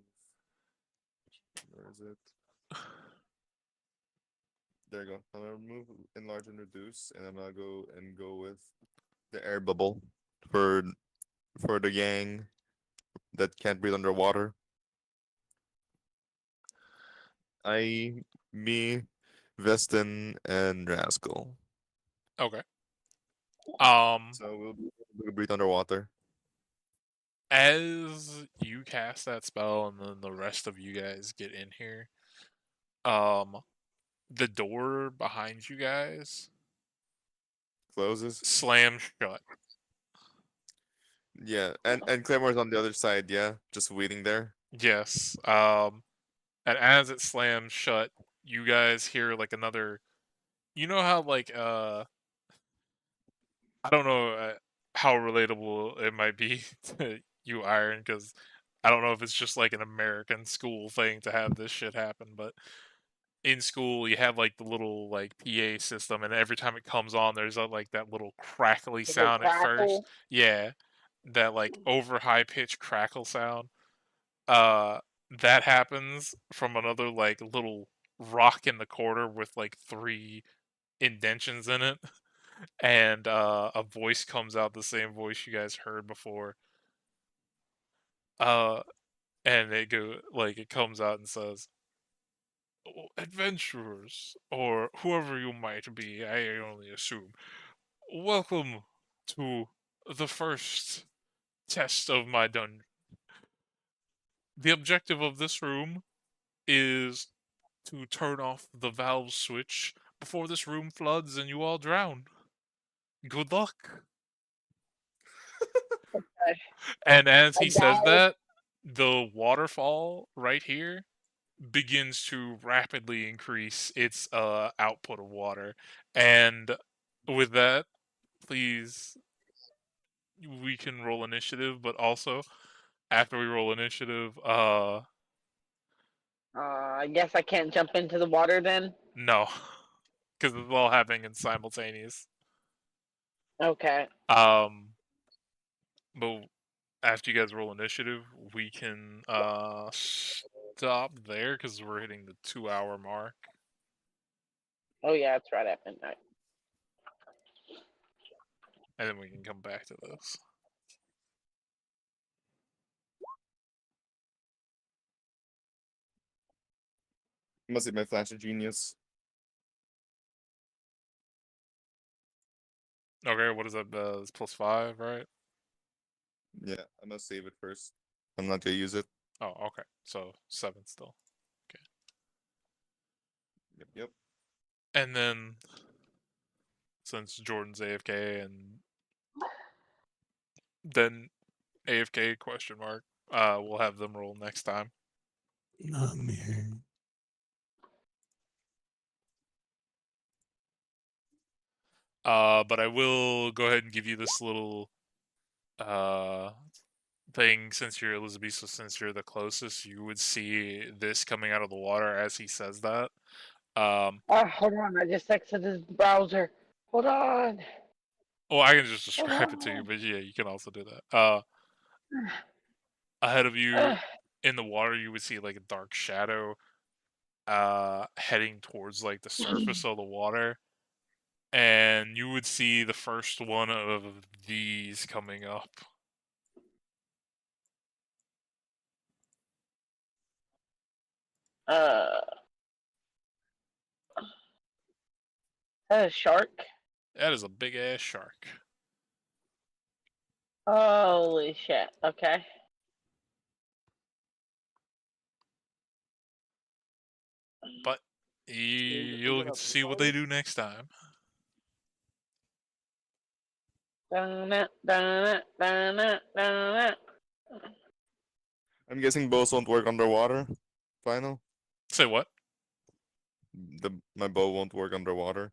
Where is it? There you go. I'm gonna remove enlarge and reduce, and I'm gonna go with the air bubble for the gang that can't breathe underwater. Me, Vestin, and Rascal. Okay. So we'll breathe underwater. As you cast that spell, and then the rest of you guys get in here, the door behind you guys Closes. slams shut. Yeah, and Claymore's on the other side. Yeah, just waiting there. Yes. And as it slams shut, you guys hear like another. You know how like I don't know how relatable it might be to you, Iron, because I don't know if it's just like an American school thing to have this shit happen, but in school you have like the little like PA system, and every time it comes on, there's like that little crackly Is it sound at first. crackle? Yeah, that like over high pitched crackle sound. Uh, that happens from another like little rock in the corner with like 3 indentions in it. And a voice comes out, the same voice you guys heard before. And it comes out and says, adventurers, or whoever you might be, I only assume, welcome to the first test of my dungeon. The objective of this room is to turn off the valve switch before this room floods and you all drown. Good luck. And as he says Guys, that, the waterfall right here begins to rapidly increase its output of water. And with that, please, we can roll initiative, but also after we roll initiative, I guess I can't jump into the water then. no, because it's all happening in simultaneous. Okay. But after you guys roll initiative, we can stop there because we're hitting the 2-hour mark. Oh yeah, it's right at midnight. And then we can come back to this. Must be my flash of genius. Okay, what is that? It's +5, right? Yeah, I must save it first. I'm not gonna use it. Oh, okay. So 7 still. Yep. And then, since Jordan's AFK and then AFK question mark, we'll have them roll next time. Not me. But I will go ahead and give you this little thing, since you're Elizabeth, so since you're the closest, you would see this coming out of the water as he says that. Hold on, I just exited the browser. Hold on. Well, I can just describe it to you, but yeah, you can also do that. Ahead of you in the water, you would see like a dark shadow heading towards like the surface of the water, and you would see the first one of these coming up. That a shark? That is a big ass shark. Holy shit. Okay. But you'll get to see what they do next time. Dun-it, dun-it, dun-it, dun-it. I'm guessing bows won't work underwater. Final. Say what? My bow won't work underwater.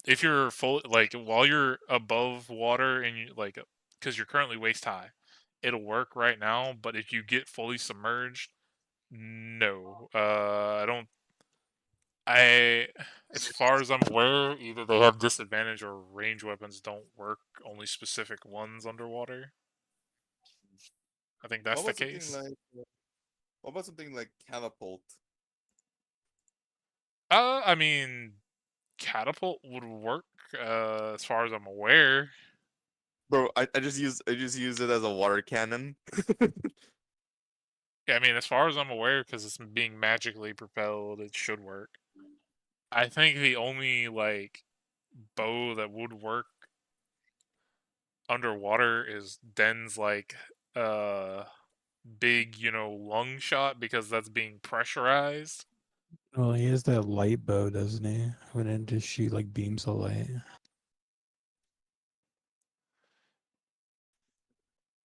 If you're full, like while you're above water and you like, because you're currently waist high, it'll work right now. But if you get fully submerged, no. I don't. As far as I'm aware, either they have disadvantage or range weapons don't work. Only specific ones underwater. I think that's the What about something case. like? What about something like catapult? I mean, catapult would work. As far as I'm aware. Bro, I just use it as a water cannon. Yeah, I mean, as far as I'm aware, because it's being magically propelled, it should work. I think the only like bow that would work underwater is Den's like big, lung shot, because that's being pressurized. Well, he has that light bow, doesn't he? When it just shoot like beams of light.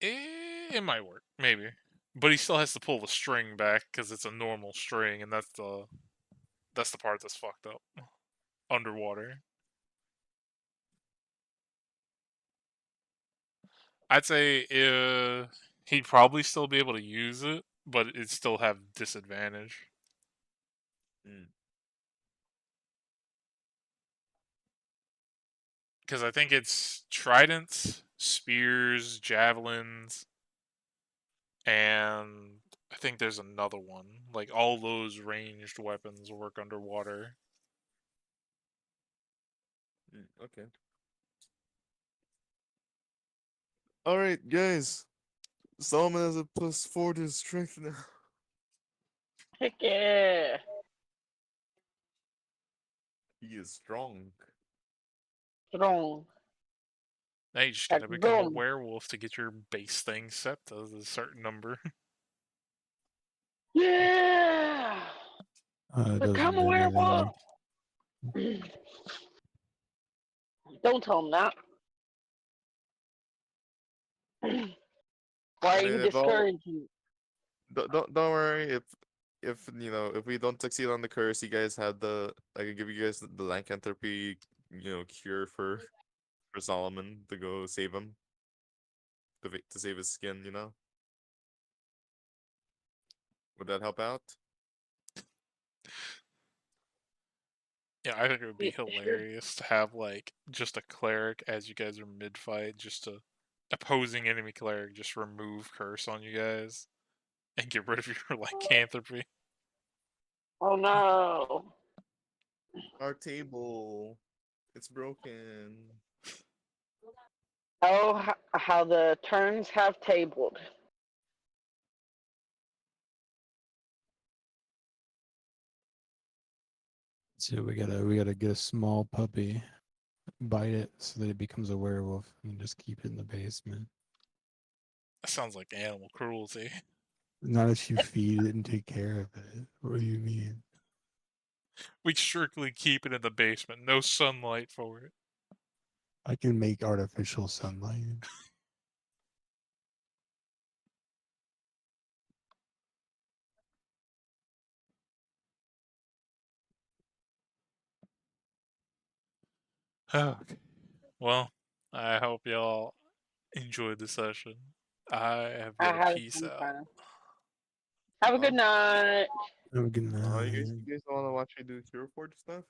It might work, maybe, but he still has to pull the string back because it's a normal string, and that's the part that's fucked up underwater. I'd say he'd probably still be able to use it, but it'd still have disadvantage. Because I think it's tridents, spears, javelins, and I think there's another one. Like, all those ranged weapons work underwater. Okay. All right, guys. Solomon has a +4 to his strength now. Heck yeah. He is strong. Strong. Now you just Heck, gotta become a boom. werewolf to get your base thing set to a certain number. Yeah. It doesn't Become a do werewolf. anything. Don't tell him that. Why I are mean, you if all, discouraging? don't worry if you know if we don't succeed on the curse, you guys have the I can give you guys the lycanthropy cure for Solomon to go save him to save his skin. Would that help out? Yeah, I think it would be Sure. hilarious to have like just a cleric as you guys are mid fight, just a opposing enemy cleric just remove curse on you guys and get rid of your lycanthropy. Oh no. Our table, it's broken. Oh, how the turns have tabled. So we gotta get a small puppy, bite it so that it becomes a werewolf, and just keep it in the basement. That sounds like animal cruelty. Not if you feed it and take care of it. What do you mean? We strictly keep it in the basement, no sunlight for it. I can make artificial sunlight. Okay. Well, I hope y'all enjoyed the session. I have I got a had peace some out. fun. Have a good night. Have a good You night. guys want to watch me do Hero Forge stuff?